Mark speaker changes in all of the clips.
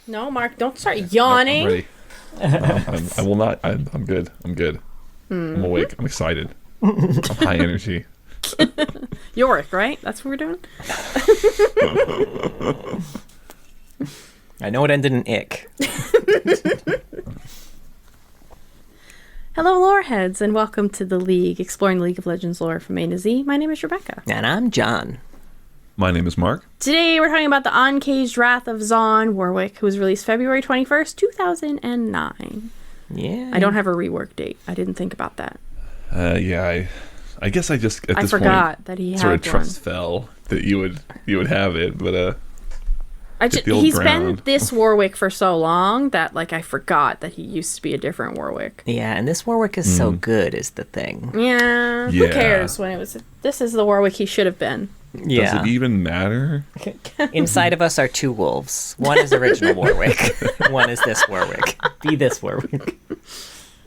Speaker 1: No, Mark, don't start yawning.
Speaker 2: No, I'm ready. I will not. I'm good. I'm good. I'm awake. I'm excited. I'm high energy.
Speaker 1: Warwick, right? That's what we're doing?
Speaker 3: I know it ended in ick.
Speaker 1: Hello, lore heads, and welcome to the League, exploring League of Legends lore from A to Z. My name is Rebecca.
Speaker 3: And I'm John.
Speaker 2: My name is Mark.
Speaker 1: Today we're talking about the Uncaged Wrath of Zaun, Warwick, who was released February 21st, 2009.
Speaker 3: Yeah.
Speaker 1: I don't have a rework date. I didn't think about that.
Speaker 2: Yeah, I guess I just at
Speaker 1: I
Speaker 2: this
Speaker 1: forgot
Speaker 2: point
Speaker 1: that he had
Speaker 2: sort of
Speaker 1: one.
Speaker 2: trust fell that you would have it, but
Speaker 1: He's been this Warwick for so long that I forgot that he used to be a different Warwick.
Speaker 3: Yeah, and this Warwick is so good is the thing.
Speaker 1: Yeah, who cares when it was... This is the Warwick he should have been.
Speaker 3: Yeah.
Speaker 2: Does it even matter?
Speaker 3: Inside of us are two wolves. One is original Warwick. One is this Warwick. Be this Warwick.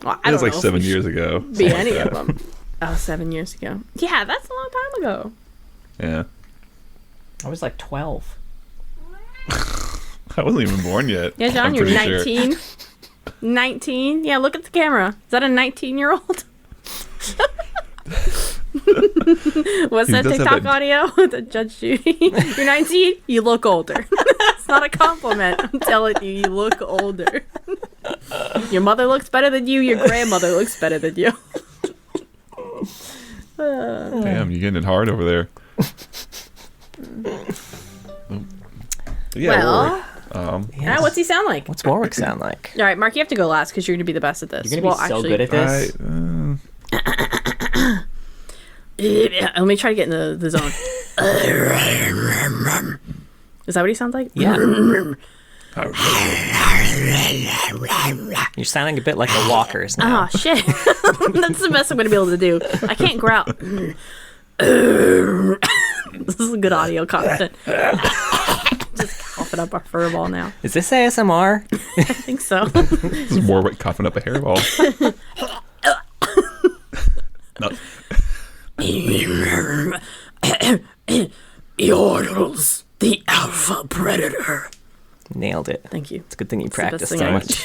Speaker 1: Well,
Speaker 2: It was like 7 years ago.
Speaker 1: Be any of them. Oh, 7 years ago. Yeah, that's a long time ago.
Speaker 2: Yeah.
Speaker 3: I was like 12.
Speaker 2: I wasn't even born yet.
Speaker 1: Yeah, John,
Speaker 2: I'm
Speaker 1: you're
Speaker 2: pretty
Speaker 1: 19.
Speaker 2: Sure.
Speaker 1: 19? Yeah, look at the camera. Is that a 19-year-old? What's that TikTok audio with Judge Judy? You're 19? You look older. That's not a compliment. I'm telling you, you look older. Your mother looks better than you. Your grandmother looks better than you.
Speaker 2: Damn, you're getting it hard over there. Yeah,
Speaker 1: Well,
Speaker 3: Yes.
Speaker 1: what's he sound like?
Speaker 3: What's Warwick sound like?
Speaker 1: All right, Mark, you have to go last because you're going to be the best at this.
Speaker 3: You're going to be so good at this.
Speaker 1: Let me try to get in the zone. Is that what he sounds like?
Speaker 3: Yeah. You're sounding a bit like the Walkers now.
Speaker 1: Oh, shit. That's the best I'm going to be able to do. I can't growl. This is a good audio content. Just coughing up our furball now.
Speaker 3: Is this ASMR?
Speaker 1: I think so.
Speaker 2: This is Warwick coughing up a hairball. No.
Speaker 1: Yordles, the alpha predator.
Speaker 3: Nailed it.
Speaker 1: Thank you.
Speaker 3: It's a good thing you
Speaker 1: It's the best
Speaker 3: practiced
Speaker 1: thing
Speaker 3: so
Speaker 1: I
Speaker 3: much.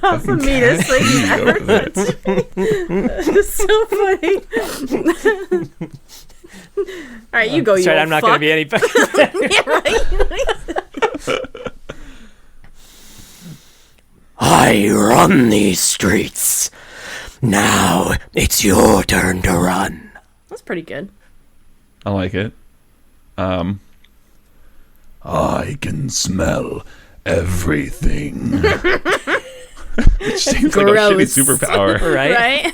Speaker 1: That's the meanest thing you've ever said to me. It's so funny. All right, you go.
Speaker 3: That's
Speaker 1: You
Speaker 3: right,
Speaker 1: old
Speaker 3: I'm not
Speaker 1: fuck.
Speaker 3: going to be any better.
Speaker 1: Yeah, right.
Speaker 3: I run these streets. Now it's your turn to run.
Speaker 1: That's pretty good.
Speaker 2: I like it. I can smell everything. Which seems like a shitty
Speaker 1: gross.
Speaker 2: superpower.
Speaker 3: Right?
Speaker 1: Right?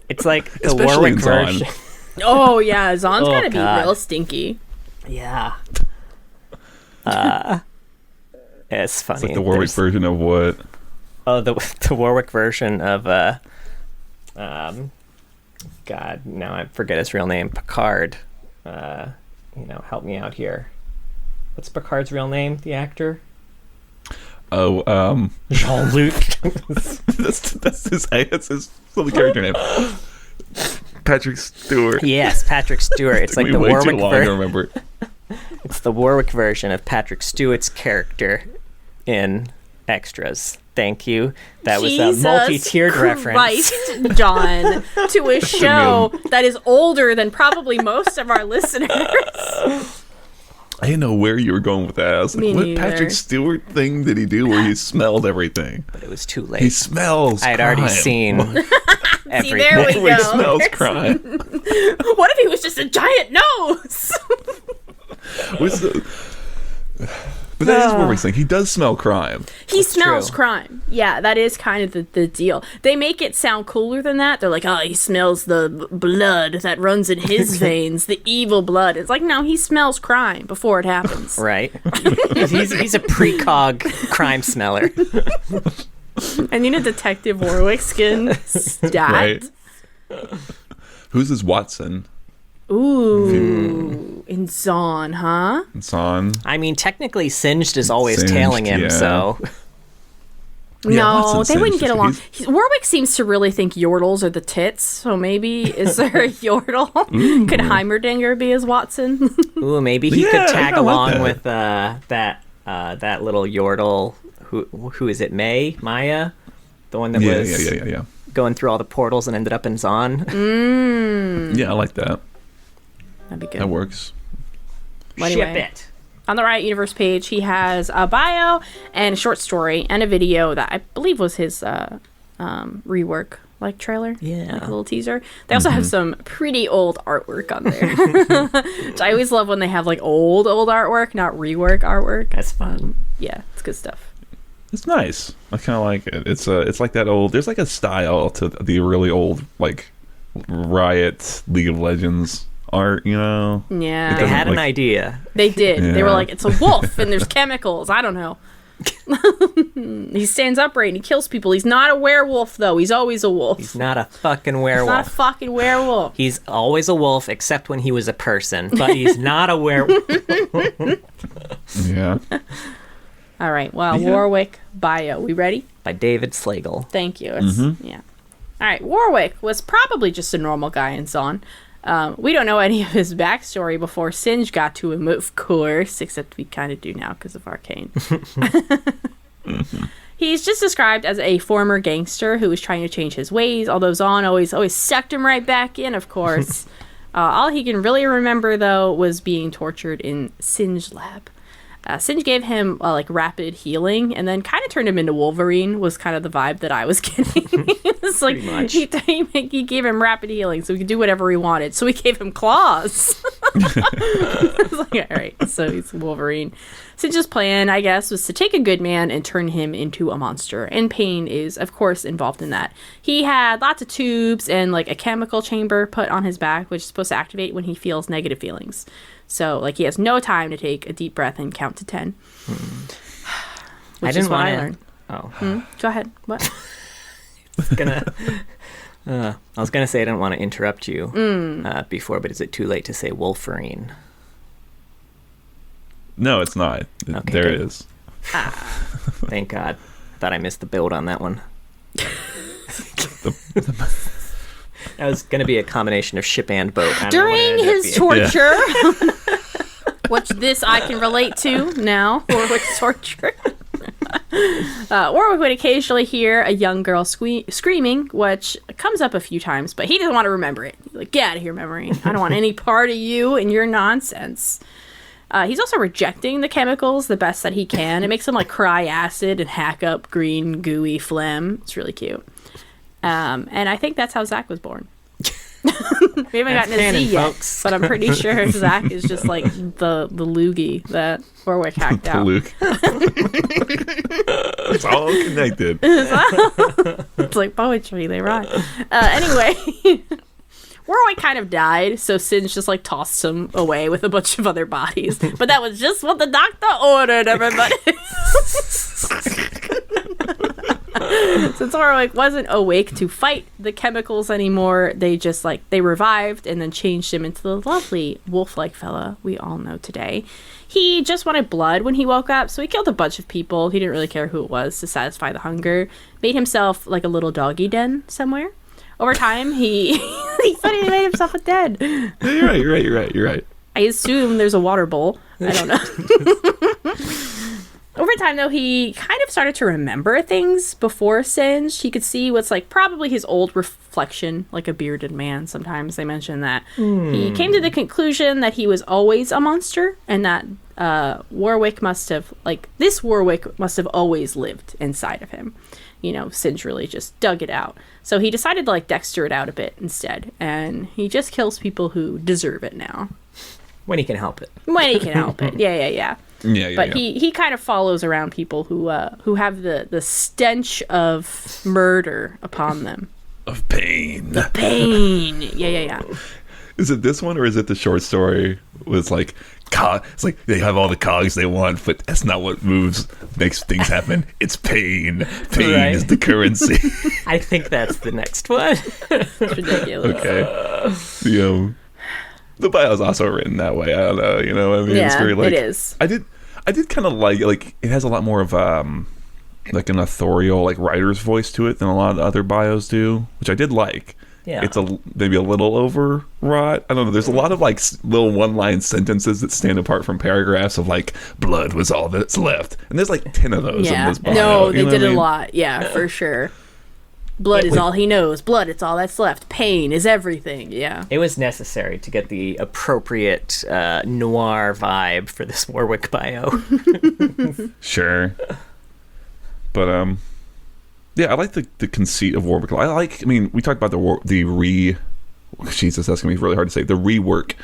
Speaker 3: It's like the
Speaker 2: Especially
Speaker 3: Warwick
Speaker 2: in Zaun.
Speaker 3: version.
Speaker 1: Oh yeah, Zaun's
Speaker 3: Oh,
Speaker 1: gotta be
Speaker 3: God.
Speaker 1: real stinky.
Speaker 3: Yeah. It's funny.
Speaker 2: It's like the Warwick
Speaker 3: There's-
Speaker 2: version of what?
Speaker 3: Oh, the Warwick version of God, now I forget his real name. Picard. Help me out here. What's Picard's real name? The actor?
Speaker 2: Oh,
Speaker 3: Jean-Luc.
Speaker 2: that's his little character name. Patrick Stewart.
Speaker 3: Yes, Patrick Stewart. It's
Speaker 2: Took
Speaker 3: like
Speaker 2: me
Speaker 3: the
Speaker 2: way
Speaker 3: Warwick
Speaker 2: too long to
Speaker 3: version.
Speaker 2: remember.
Speaker 3: It's the Warwick version of Patrick Stewart's character in Extras. Thank you. That was a
Speaker 1: Jesus
Speaker 3: multi-tiered reference.
Speaker 1: Christ, John, to a show that is older than probably most of our listeners.
Speaker 2: I didn't know where you were going with that. I was like,
Speaker 1: Me
Speaker 2: what
Speaker 1: neither.
Speaker 2: Patrick Stewart thing did he do where he smelled everything?
Speaker 3: But it was too late.
Speaker 2: He smells
Speaker 3: I had
Speaker 2: crime.
Speaker 3: already seen everything.
Speaker 1: there we
Speaker 2: Everybody
Speaker 1: go.
Speaker 2: smells crime.
Speaker 1: What if he was just a giant nose?
Speaker 2: What's the... But that is Warwick's thing. He does smell crime.
Speaker 1: He smells
Speaker 3: true.
Speaker 1: crime. Yeah, that is kind of the deal. They make it sound cooler than that. They're like, oh, he smells the blood that runs in his veins, the evil blood. It's like, no, he smells crime before it happens.
Speaker 3: Right. he's a precog crime smeller.
Speaker 1: I need a Detective Warwick skin stat.
Speaker 2: Right. Who's his Watson?
Speaker 1: Ooh, in Zaun, huh?
Speaker 2: It's on.
Speaker 3: I mean, technically, Singed is always
Speaker 2: Singed,
Speaker 3: tailing him,
Speaker 2: yeah.
Speaker 3: so
Speaker 1: No, they wouldn't get along. Warwick seems to really think yordles are the tits, so maybe is there a yordle? Could Heimerdinger be as Watson?
Speaker 3: Ooh, maybe he could tag along with that little yordle. Who is it? Maya, the one that was going through all the portals and ended up in Zaun.
Speaker 2: Yeah, I like that.
Speaker 1: That'd be good.
Speaker 2: That works.
Speaker 1: Well, anyway,
Speaker 3: Ship it.
Speaker 1: On the Riot Universe page, he has a bio and a short story and a video that I believe was his rework trailer.
Speaker 3: Yeah.
Speaker 1: Like a little teaser. They also have some pretty old artwork on there. Which I always love when they have old artwork, not rework artwork.
Speaker 3: That's fun.
Speaker 1: Yeah, it's good stuff.
Speaker 2: It's nice. I kind of like it. It's like that old. There's a style to the really old Riot League of Legends art.
Speaker 1: Yeah.
Speaker 3: They had an idea.
Speaker 1: They did.
Speaker 2: Yeah.
Speaker 1: They were like, it's a wolf and there's chemicals. I don't know. He stands upright and he kills people. He's not a werewolf though. He's always a wolf.
Speaker 3: He's not a fucking werewolf.
Speaker 1: He's not a fucking werewolf.
Speaker 3: He's always a wolf except when he was a person, but he's not a werewolf.
Speaker 2: Yeah.
Speaker 1: All right. Well, Warwick bio. We ready?
Speaker 3: By David Slagle.
Speaker 1: Thank you. Yeah. All right. Warwick was probably just a normal guy in Zaun. We don't know any of his backstory before Singe got to him, of course, except we kind of do now because of Arcane. He's just described as a former gangster who was trying to change his ways, although Zaun always sucked him right back in, of course. All he can really remember, though, was being tortured in Singe Lab. Singe gave him rapid healing and then kind of turned him into Wolverine was kind of the vibe that I was getting. It's like he gave him rapid healing so he could do whatever he wanted. So he gave him claws. I was like, all right, so he's Wolverine. Singe's plan, I guess, was to take a good man and turn him into a monster. And Pain is, of course, involved in that. He had lots of tubes and a chemical chamber put on his back, which is supposed to activate when he feels negative feelings. So, he has no time to take a deep breath and count to 10. Which is what I learned.
Speaker 3: Oh.
Speaker 1: Go ahead. What?
Speaker 3: I was going to say I didn't want to interrupt you before, but is it too late to say Wolverine?
Speaker 2: No, it's not.
Speaker 3: Okay,
Speaker 2: there
Speaker 3: good.
Speaker 2: it is.
Speaker 3: Thank God. I thought I missed the build on that one. That was going to be a combination of ship and boat.
Speaker 1: During his torture, which this I can relate to now, Warwick's torture. Warwick would occasionally hear a young girl screaming, which comes up a few times, but he doesn't want to remember it. He's like, get out of here, memory. I don't want any part of you and your nonsense. He's also rejecting the chemicals the best that he can. It makes him cry acid and hack up green, gooey phlegm. It's really cute. And I think that's how Zach was born. We haven't gotten to see yet, folks. But I'm pretty sure Zach is just the loogie that Warwick hacked out.
Speaker 2: Luke. It's all connected.
Speaker 1: It's like poetry, they rhyme. Anyway, Warwick kind of died, so Singe just tossed him away with a bunch of other bodies. But that was just what the doctor ordered, everybody. Since Warwick wasn't awake to fight the chemicals anymore, they just they revived and then changed him into the lovely wolf-like fella we all know today. He just wanted blood when he woke up, so he killed a bunch of people. He didn't really care who it was to satisfy the hunger. Made himself a little doggy den somewhere. Over time, he made himself a den.
Speaker 2: You're right.
Speaker 1: I assume there's a water bowl. I don't know. Over time, though, he kind of started to remember things before Singe. He could see what's probably his old reflection, like a bearded man. Sometimes they mention that. He came to the conclusion that he was always a monster and that Warwick must have, this Warwick must have always lived inside of him. Singe really just dug it out. So he decided to Dexter it out a bit instead. And he just kills people who deserve it now.
Speaker 3: When he can help it.
Speaker 1: Yeah. But he kind of follows around people who have the stench of murder upon them.
Speaker 2: Of pain.
Speaker 1: The pain. Yeah.
Speaker 2: Is it this one or is it the short story with it's they have all the cogs they want, but that's not what makes things happen. It's pain. Pain is the currency.
Speaker 3: I think that's the next one.
Speaker 1: It's ridiculous.
Speaker 2: Okay. The bio is also written that way. I don't know. I mean,
Speaker 1: yeah,
Speaker 2: it's very
Speaker 1: it is.
Speaker 2: I did kind of like it has a lot more of like an authorial like writer's voice to it than a lot of the other bios do, which I did like.
Speaker 3: Yeah.
Speaker 2: It's maybe a little overwrought. I don't know. There's a lot of like little one-line sentences that stand apart from paragraphs of like blood was all that's left, and there's like 10 of those in this bio.
Speaker 1: No, they did a lot. Yeah, for sure. Blood is all he knows. Blood, it's all that's left. Pain is everything. Yeah.
Speaker 3: It was necessary to get the appropriate noir vibe for this Warwick bio.
Speaker 2: Sure. But yeah, I like the conceit of Warwick. I mean, we talked about Jesus, that's gonna be really hard to say. The rework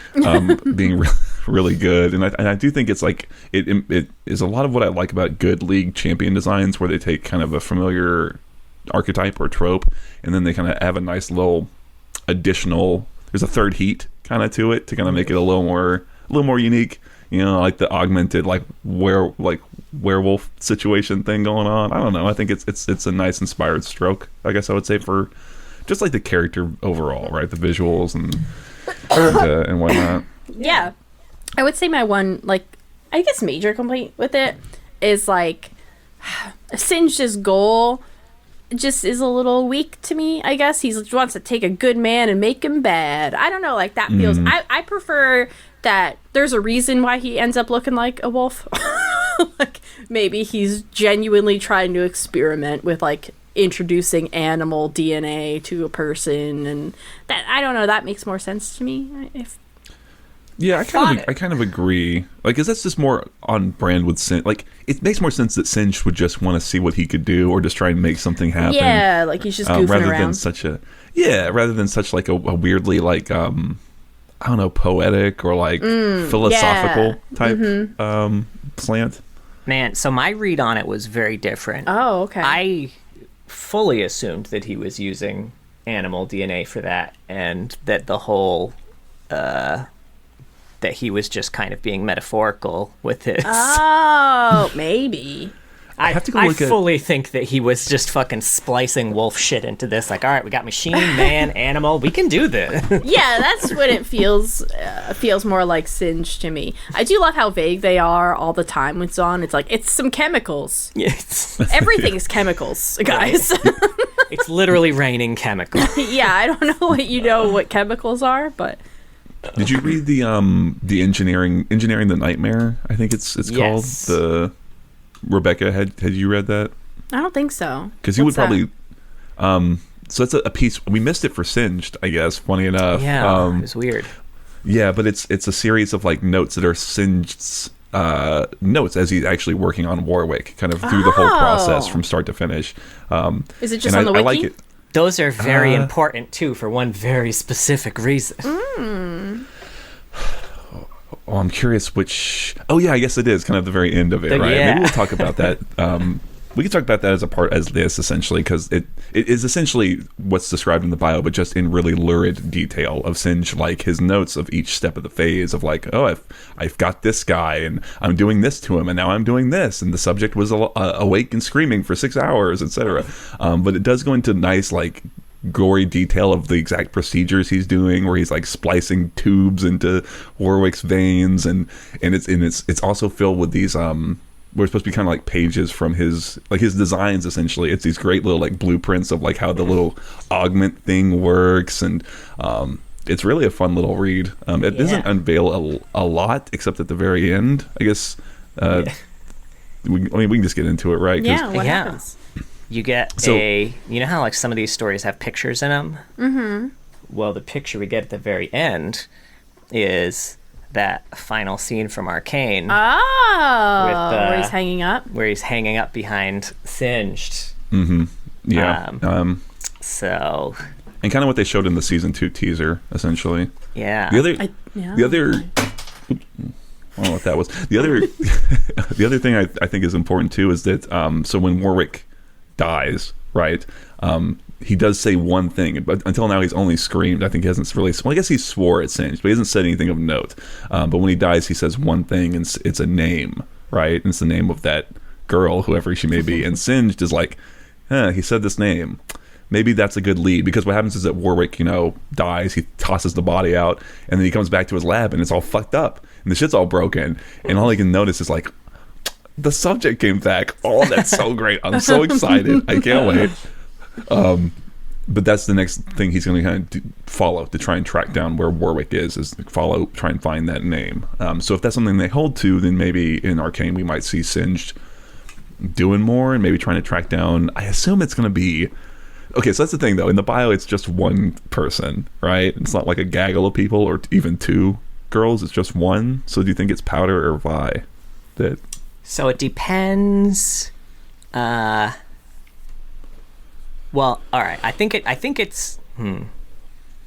Speaker 2: being really good, and I do think it's like it is a lot of what I like about good League champion designs, where they take kind of a familiar archetype or trope, and then they kind of have a nice little additional. There's a third heat kind of to it to kind of make it a little more unique. You know, like the augmented werewolf situation thing going on. I don't know. I think it's a nice inspired stroke, I guess I would say, for just like the character overall, right? The visuals and whatnot.
Speaker 1: Yeah, I would say my one, like, I guess major complaint with it is like Singe's goal just is a little weak to me. I guess he wants to take a good man and make him bad. I don't know, like that feels. I prefer that there's a reason why he ends up looking like a wolf. Like maybe he's genuinely trying to experiment with like introducing animal DNA to a person, and that, I don't know, that makes more sense to me.
Speaker 2: Yeah, I kind of agree. Like, is that's just more on brand with Singe? Like, it makes more sense that Singe would just want to see what he could do, or just try and make something happen.
Speaker 1: Yeah, like he's just goofing
Speaker 2: rather
Speaker 1: around.
Speaker 2: Rather than such like a weirdly like I don't know, poetic or like philosophical type slant.
Speaker 3: Man, so my read on it was very different.
Speaker 1: Oh, okay.
Speaker 3: I fully assumed that he was using animal DNA for that, and that the whole that he was just kind of being metaphorical with his.
Speaker 1: Oh, maybe.
Speaker 3: I fully think that he was just fucking splicing wolf shit into this. Like, all right, we got machine, man, animal. We can do this.
Speaker 1: Yeah, that's what it feels. Feels more like Singe to me. I do love how vague they are all the time with Zaun. It's like, it's some chemicals.
Speaker 3: Yes.
Speaker 1: Everything is chemicals, guys.
Speaker 3: It's literally raining chemicals.
Speaker 1: Yeah, I don't know what chemicals are, but.
Speaker 2: Did you read the engineering the nightmare? I think it's called the. Rebecca, had you read that?
Speaker 1: I don't think so.
Speaker 2: Because you would probably. So that's a piece we missed it for Singed, I guess. Funny enough.
Speaker 3: Yeah, it was weird.
Speaker 2: Yeah, but it's a series of like notes that are Singed's notes as he's actually working on Warwick, kind of through the whole process from start to finish.
Speaker 1: Is it just on the wiki?
Speaker 2: I like it.
Speaker 3: Those are very important too, for one very specific reason.
Speaker 2: Oh, I'm curious which. Oh yeah, I guess it is kind of the very end of it, right?
Speaker 3: Yeah.
Speaker 2: Maybe we'll talk about that. We can talk about that as this essentially, because it is essentially what's described in the bio, but just in really lurid detail of Singe, like his notes of each step of the phase of like, oh, I've got this guy and I'm doing this to him, and now I'm doing this, and the subject was awake and screaming for 6 hours, etc. But it does go into nice like gory detail of the exact procedures he's doing, where he's like splicing tubes into Warwick's veins, and it's also filled with these we're supposed to be kind of like pages from his designs. Essentially, it's these great little like blueprints of like how the little augment thing works, and it's really a fun little read. It doesn't unveil a lot except at the very end, I guess. We can just get into it, right?
Speaker 1: Yeah, what happens?
Speaker 3: You get you know how like some of these stories have pictures in them? Mm-hmm. Well, the picture we get at the very end is that final scene from Arcane.
Speaker 1: Oh, where he's hanging up?
Speaker 3: Where he's hanging up behind Singed.
Speaker 2: Mm-hmm. Yeah.
Speaker 3: So...
Speaker 2: And kind of what they showed in the Season 2 teaser, essentially.
Speaker 3: Yeah.
Speaker 2: The other... I don't know what that was. The other thing I think is important, too, is that so when Warwick dies, right, he does say one thing, but until now he's only screamed. I think he hasn't really... Well, I guess he swore at Singed, but he hasn't said anything of note. But when he dies, he says one thing, and it's a name, right? And it's the name of that girl, whoever she may be. And Singed is like, he said this name. Maybe that's a good lead, because what happens is that Warwick, dies, he tosses the body out, and then he comes back to his lab, and it's all fucked up, and the shit's all broken, and all he can notice is like, the subject came back. Oh, that's so great. I'm so excited. I can't wait. But that's the next thing he's going to kind of follow to try and track down where Warwick is try and find that name. So if that's something they hold to, then maybe in Arcane we might see Singed doing more and maybe trying to track down. I assume it's going to be... Okay, so that's the thing, though. In the bio, it's just one person, right? It's not like a gaggle of people or even two girls. It's just one. So do you think it's Powder or Vi?
Speaker 3: So it depends... Well, all right. I think it's.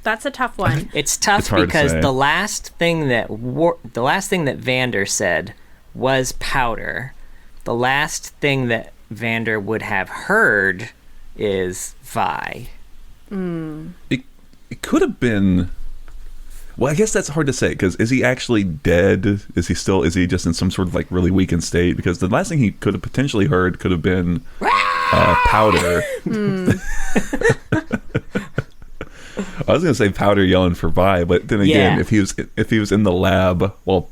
Speaker 1: That's a tough one.
Speaker 3: It's tough because the last thing that Vander said was Powder. The last thing that Vander would have heard is Vi.
Speaker 2: It could have been. Well, I guess that's hard to say because is he actually dead? Is he just in some sort of like really weakened state? Because the last thing he could have potentially heard could have been Powder. I was gonna say Powder yelling for Vi, but then again, if he was in the lab while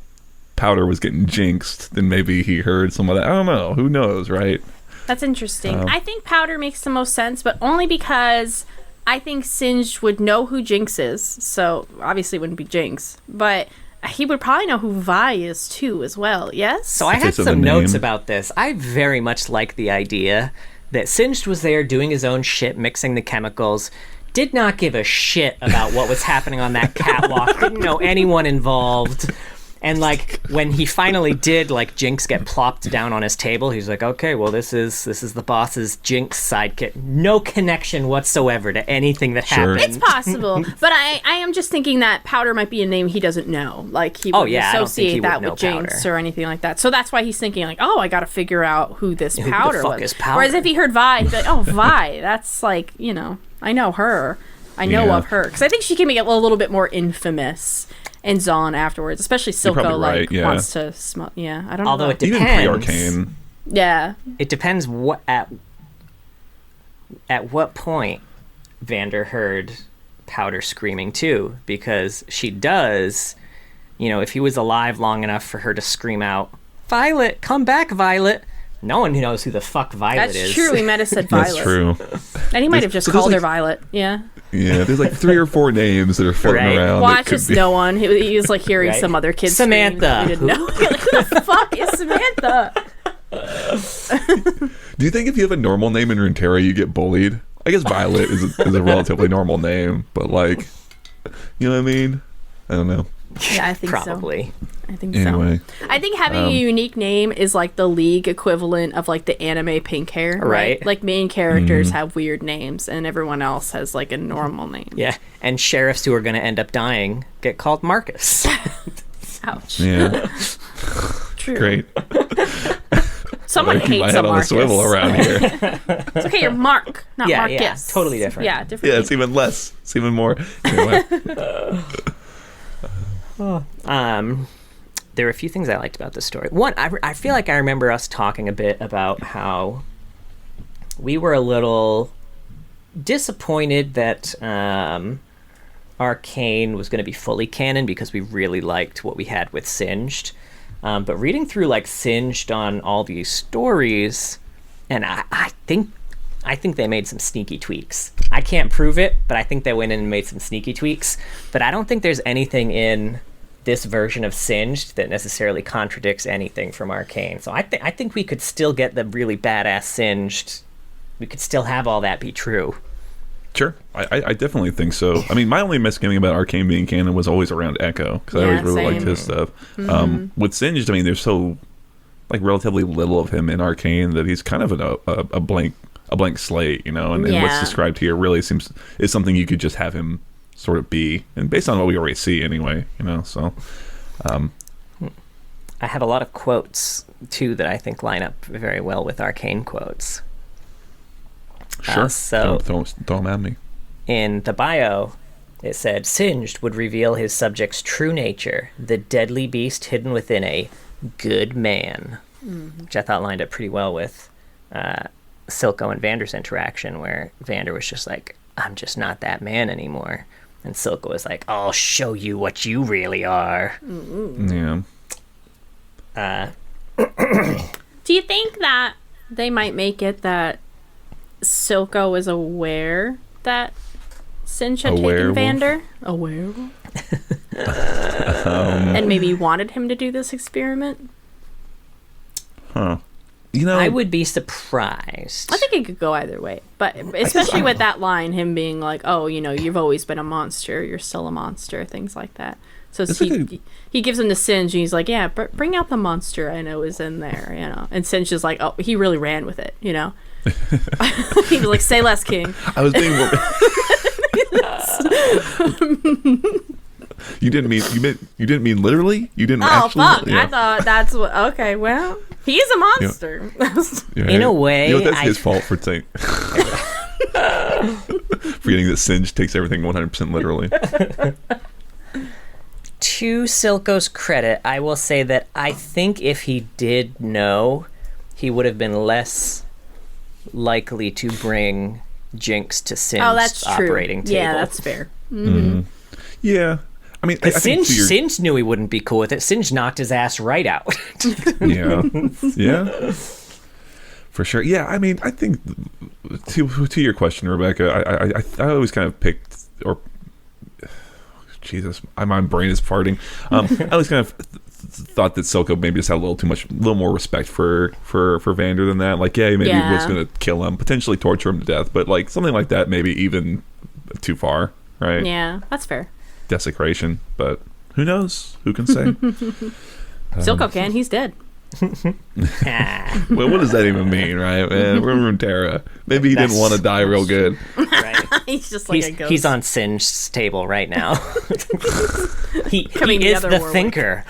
Speaker 2: Powder was getting jinxed, then maybe he heard some of that. I don't know. Who knows, right?
Speaker 1: That's interesting. I think Powder makes the most sense, but only because I think Singed would know who Jinx is, so obviously it wouldn't be Jinx, but he would probably know who Vi is too as well, yes?
Speaker 3: So I had some notes about this. I very much like the idea that Singed was there doing his own shit, mixing the chemicals, did not give a shit about what was happening on that catwalk, didn't know anyone involved. And like when he finally did like Jinx get plopped down on his table, he's like, okay, well this is the boss's Jinx sidekick. No connection whatsoever to anything that happened.
Speaker 1: It's possible, but I am just thinking that Powder might be a name he doesn't know. Like he would associate that with Jinx or anything like that. So that's why he's thinking like, oh, I got to figure out who this Powder was.
Speaker 3: Is Powder?
Speaker 1: Whereas if he heard Vi, he'd be like, oh, Vi, that's like, you know, I know her. I know of her because I think she can get a little bit more infamous in Zaun afterwards, especially Silco wants to smell. Yeah, I don't know.
Speaker 3: Although it depends.
Speaker 2: Even pre-Arcane.
Speaker 1: Yeah.
Speaker 3: It depends at what point Vander heard Powder screaming too, because she does, you know, if he was alive long enough for her to scream out, "Violet, come back, Violet." No one knows who the fuck Violet is.
Speaker 1: That's true. We might have said Violet.
Speaker 2: That's true.
Speaker 1: And he might have just called her Violet. Yeah.
Speaker 2: Yeah, there's like 3 or 4 names that are floating around.
Speaker 1: Well, just no one. He was like hearing some other kid
Speaker 3: Samantha.
Speaker 1: He didn't know. Like, who the fuck is Samantha?
Speaker 2: Do you think if you have a normal name in Runeterra, you get bullied? I guess Violet is a relatively normal name, but like, you know what I mean? I don't know.
Speaker 1: Yeah, I think
Speaker 3: probably.
Speaker 1: So. I think
Speaker 2: anyway,
Speaker 1: so. I think having a unique name is like the League equivalent of like the anime pink hair.
Speaker 3: Right.
Speaker 1: Like main characters have weird names and everyone else has like a normal name.
Speaker 3: Yeah. And sheriffs who are going to end up dying get called Marcus.
Speaker 1: Ouch.
Speaker 2: Yeah.
Speaker 1: True.
Speaker 2: Great.
Speaker 1: Someone hates
Speaker 2: my head on a swivel around here.
Speaker 1: It's okay, you're Mark, not Marcus.
Speaker 3: Yeah, totally different.
Speaker 1: Yeah, different.
Speaker 2: Yeah, it's even less. It's even more. Anyway.
Speaker 3: There were a few things I liked about this story. One, I feel like I remember us talking a bit about how we were a little disappointed that Arcane was going to be fully canon because we really liked what we had with Singed. But reading through like Singed on all these stories, and I think they made some sneaky tweaks. I can't prove it, but I think they went in and made some sneaky tweaks. But I don't think there's anything in this version of Singed that necessarily contradicts anything from Arcane. So I think we could still get the really badass Singed. We could still have all that be true.
Speaker 2: Sure, I definitely think so. I mean, my only misgiving about Arcane being canon was always around Echo, because I always really liked his stuff. With Singed, I mean, there's so like relatively little of him in Arcane that he's kind of a blank slate, you know. And what's described here really is something you could just have him sort of be, and based on what we already see anyway, you know. So,
Speaker 3: I have a lot of quotes too that I think line up very well with Arcane quotes.
Speaker 2: Sure.
Speaker 3: So
Speaker 2: throw them at me.
Speaker 3: In the bio, it said, Singed would reveal his subject's true nature, the deadly beast hidden within a good man, which I thought lined up pretty well with Silco and Vander's interaction, where Vander was just like, I'm just not that man anymore. And Silco was like, I'll show you what you really are.
Speaker 2: Yeah.
Speaker 1: Do Do you think that they might make it that Silco is aware that Singe had taken Vander? A werewolf? And maybe wanted him to do this experiment?
Speaker 2: Huh. You know,
Speaker 3: I would be surprised.
Speaker 1: I think it could go either way. But especially with that line, him being like, oh, you know, you've always been a monster. You're still a monster. Things like that. So he gives him to Singe, and he's like, yeah, bring out the monster I know is in there, you know. And Singe is like, oh, he really ran with it, you know. He was like, say less, King.
Speaker 2: I was being You didn't mean literally? You didn't actually?
Speaker 1: Oh, fuck. Yeah. I thought that's what... Okay, well, he's a monster.
Speaker 3: In a way...
Speaker 2: You know, that's his fault for saying... Forgetting that Singe takes everything 100% literally.
Speaker 3: To Silco's credit, I will say that I think if he did know, he would have been less likely to bring Jinx to Singe's operating table.
Speaker 1: Yeah, that's fair. Mm-hmm.
Speaker 2: Yeah. I mean, I think
Speaker 3: Singe knew he wouldn't be cool with it. Singe knocked his ass right out.
Speaker 2: Yeah. For sure. Yeah, I mean, I think to your question, Rebecca, I always kind of picked, or Jesus, my brain is farting. I always kind of thought that Silco maybe just had a little more respect for Vander than that. Like, yeah, maybe he was going to kill him, potentially torture him to death, but like something like that, maybe even too far, right?
Speaker 1: Yeah, that's fair.
Speaker 2: Desecration, but who knows? Who can say?
Speaker 1: Silco can. He's dead.
Speaker 2: Well, what does that even mean, right, man? We're in Terra. Maybe he didn't want to die real good.
Speaker 3: Right.
Speaker 1: He's just like a ghost.
Speaker 3: He's on Singe's table right now. he is the
Speaker 1: Warwick.
Speaker 3: thinker.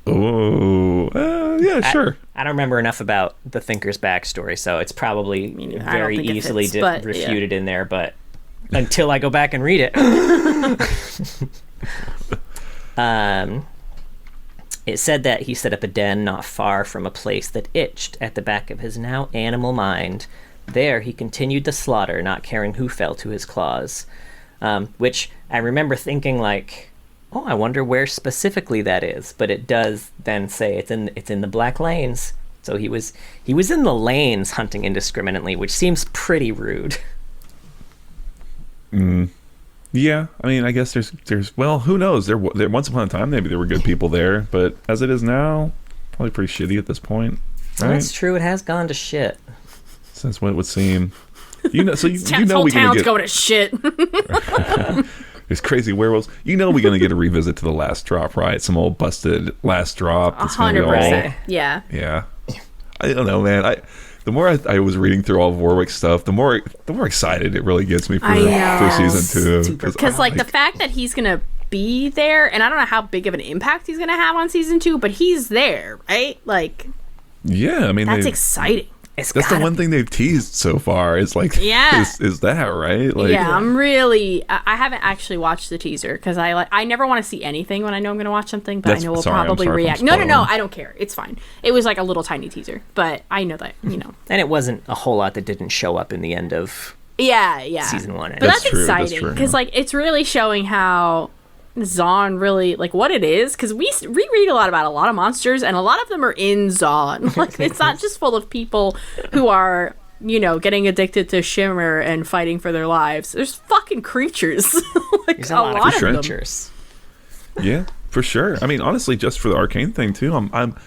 Speaker 2: Oh, yeah, sure.
Speaker 3: I don't remember enough about the thinker's backstory, so it's probably very easily refuted in there, but until I go back and read it. It said that he set up a den not far from a place that itched at the back of his now animal mind. There he continued the slaughter, not caring who fell to his claws. Which I remember thinking like, oh, I wonder where specifically that is. But it does then say it's in the Black Lanes. So he was in the lanes hunting indiscriminately, which seems pretty rude.
Speaker 2: Yeah, I mean, I guess there's well, who knows? There once upon a time maybe there were good people there, but as it is now, probably pretty shitty at this point. Right?
Speaker 3: That's true. It has gone to shit.
Speaker 2: That's what it would seem. You know, so you know
Speaker 1: whole
Speaker 2: we're
Speaker 1: town's going to shit.
Speaker 2: There's crazy werewolves. You know we're gonna get a revisit to the last drop, right? Some old busted last drop.
Speaker 1: 100%. Yeah.
Speaker 2: Yeah. I don't know, man. The more I was reading through all of Warwick's stuff, the more excited it really gets me for season 2.
Speaker 1: Because like the fact that he's gonna be there, and I don't know how big of an impact he's gonna have on season 2, but he's there, right? Like,
Speaker 2: yeah, I mean
Speaker 1: that's exciting.
Speaker 2: That's the one thing they've teased so far. Is like, is that right? Like,
Speaker 1: yeah, I'm really. I haven't actually watched the teaser because I never want to see anything when I know I'm going to watch something, but I know we'll probably react. No, I don't care. It's fine. It was like a little tiny teaser, but I know that And
Speaker 3: it wasn't a whole lot that didn't show up in the end of season 1.
Speaker 1: But that's exciting because like it's really showing how Zaun really like what it is, because we read a lot about a lot of monsters and a lot of them are in Zaun. Like it's not just full of people who are getting addicted to Shimmer and fighting for their lives. There's fucking creatures. Like
Speaker 3: there's a lot of creatures.
Speaker 2: Yeah, for sure. I mean, honestly, just for the Arcane thing too, I'm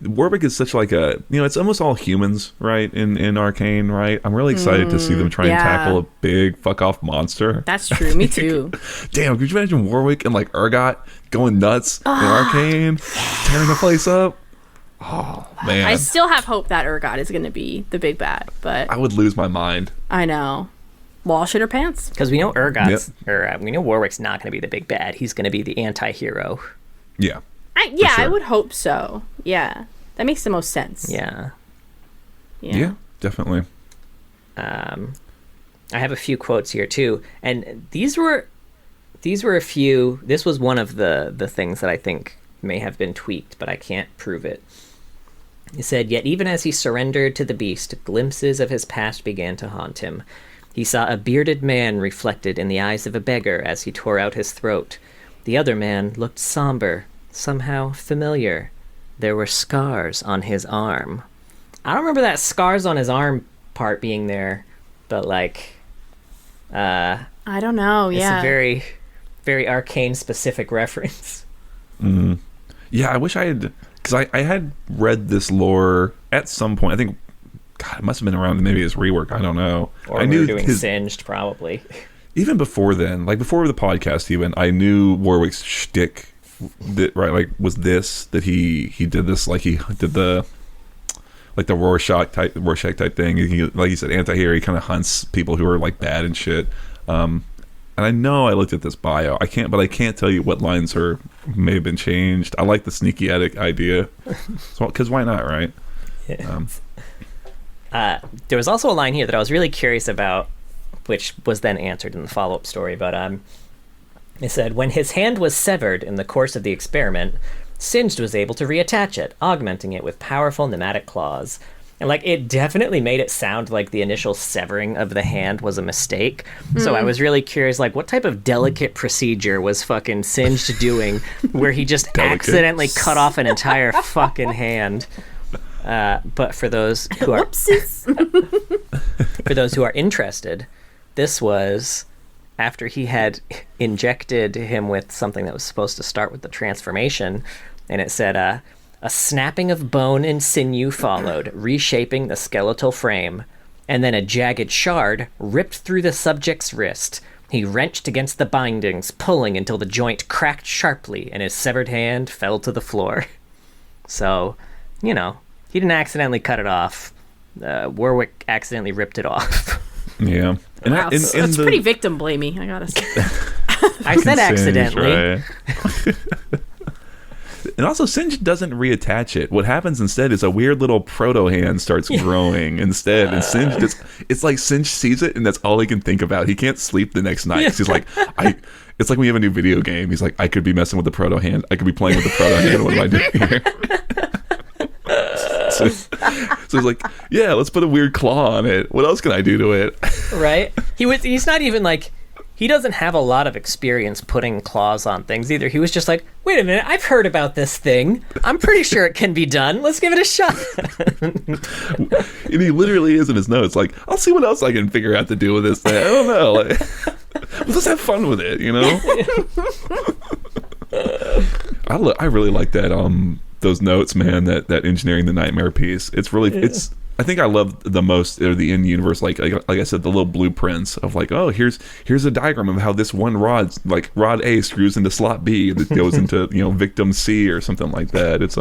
Speaker 2: Warwick is such like a it's almost all humans, right? In Arcane, right? I'm really excited to see them try and tackle a big fuck off monster.
Speaker 1: That's true. Me too.
Speaker 2: Damn, could you imagine Warwick and like Urgot going nuts in Arcane, tearing the place up? Oh man,
Speaker 1: I still have hope that Urgot is going to be the big bad, but
Speaker 2: I would lose my mind.
Speaker 1: I know. Wall shit or pants?
Speaker 3: Because we know we know Warwick's not going to be the big bad. He's going to be the anti-hero.
Speaker 2: Yeah.
Speaker 1: Sure. I would hope so. Yeah, that makes the most sense.
Speaker 3: Yeah,
Speaker 2: definitely.
Speaker 3: I have a few quotes here too, and these were a few. This was one of the things that I think may have been tweaked, but I can't prove it. He said, "Yet even as he surrendered to the beast, glimpses of his past began to haunt him. He saw a bearded man reflected in the eyes of a beggar as he tore out his throat. The other man looked somber, somehow familiar. there were scars on his arm. I don't remember that scars on his arm part being there, but like,
Speaker 1: I don't know.
Speaker 3: It's a very, very Arcane specific reference.
Speaker 2: Mm. Yeah, I wish I had, because I had read this lore at some point. I think, God, it must have been around maybe his rework. I don't know.
Speaker 3: Or
Speaker 2: I
Speaker 3: we were doing Singed, probably.
Speaker 2: Even before then, like before the podcast even, I knew Warwick's shtick, right, like, was this, that he did this, like he did the, like the Rorschach type thing. He, like you said, anti-hero, he kind of hunts people who are like bad and shit. And I know I looked at this bio. I can't tell you what lines may have been changed. I like the sneaky attic idea, because why not, right?
Speaker 3: Yeah. There was also a line here that I was really curious about, which was then answered in the follow-up story. But it said, when his hand was severed in the course of the experiment, Singed was able to reattach it, augmenting it with powerful pneumatic claws. And like, it definitely made it sound like the initial severing of the hand was a mistake. So I was really curious, like, what type of delicate procedure was fucking Singed doing where he just accidentally cut off an entire fucking hand? But for those who are for those who are interested, this was after he had injected him with something that was supposed to start with the transformation, and it said, a snapping of bone and sinew followed, reshaping the skeletal frame, and then a jagged shard ripped through the subject's wrist. He wrenched against the bindings, pulling until the joint cracked sharply, and his severed hand fell to the floor. So, you know, he didn't accidentally cut it off. Warwick accidentally ripped it off.
Speaker 2: Yeah. And
Speaker 1: wow, that's pretty victim blamey, I gotta say.
Speaker 3: I said accidentally.
Speaker 2: Right. And also, Singed doesn't reattach it. What happens instead is a weird little proto hand starts growing instead. And Singed it's like Singed sees it and that's all he can think about. He can't sleep the next night. 'Cause he's like, it's like when you have a new video game. He's like, I could be messing with the proto hand. I could be playing with the proto hand. What am I doing here? So he's like, yeah, let's put a weird claw on it. What else can I do to it?
Speaker 3: Right? He's not even like, he doesn't have a lot of experience putting claws on things either. He was just like, wait a minute, I've heard about this thing. I'm pretty sure it can be done. Let's give it a shot.
Speaker 2: And he literally is in his notes like, I'll see what else I can figure out to do with this thing. I don't know. Like, let's have fun with it, you know? I really like that. Those notes, man, that engineering the nightmare piece. It's really, I think I love the most, or the in-universe, like I said, the little blueprints of like, oh, here's a diagram of how this one rod A screws into slot B that goes into, victim C or something like that. It's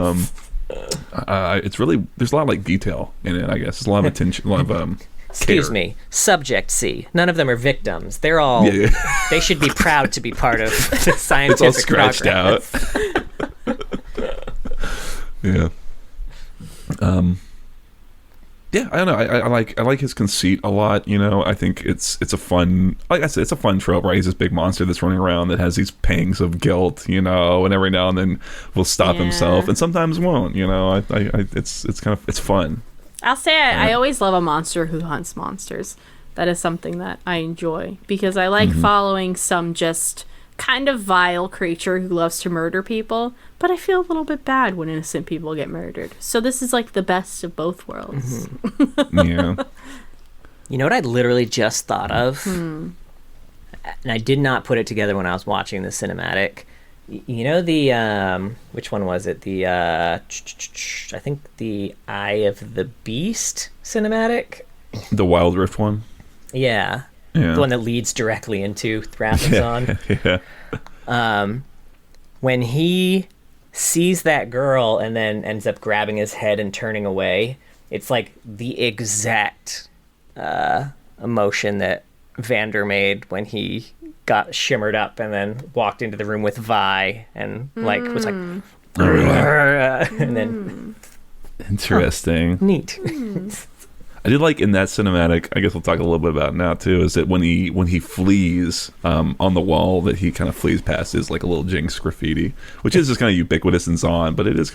Speaker 2: it's really, there's a lot of like detail in it, I guess. There's a lot of attention, a lot of
Speaker 3: Excuse me, subject C. None of them are victims. They're all, they should be proud to be part of the scientific
Speaker 2: It's all scratched
Speaker 3: progress.
Speaker 2: out. Yeah. Yeah, I don't know. I like his conceit a lot. I think it's a fun, like I said, it's a fun trope, right? He's this big monster that's running around that has these pangs of guilt, and every now and then will stop himself, and sometimes won't. It's kind of, it's fun.
Speaker 1: I'll say I always love a monster who hunts monsters. That is something that I enjoy because I like following some just kind of vile creature who loves to murder people, but I feel a little bit bad when innocent people get murdered. So this is like the best of both worlds.
Speaker 2: Yeah.
Speaker 3: You know what I literally just thought of? And I did not put it together when I was watching the cinematic. You know the, which one was it? The, I think the Eye of the Beast cinematic?
Speaker 2: The Wild Rift one?
Speaker 3: Yeah. The one that leads directly into Wrath of Zaun.
Speaker 2: Yeah.
Speaker 3: When he sees that girl and then ends up grabbing his head and turning away, it's like the exact emotion that Vander made when he got shimmered up and then walked into the room with Vi and was like, and then
Speaker 2: interesting.
Speaker 3: Neat.
Speaker 2: I did like in that cinematic, I guess we'll talk a little bit about it now too, is that when he flees on the wall, that he kind of flees past is like a little Jinx graffiti, which is just kind of ubiquitous in Zaun, but it's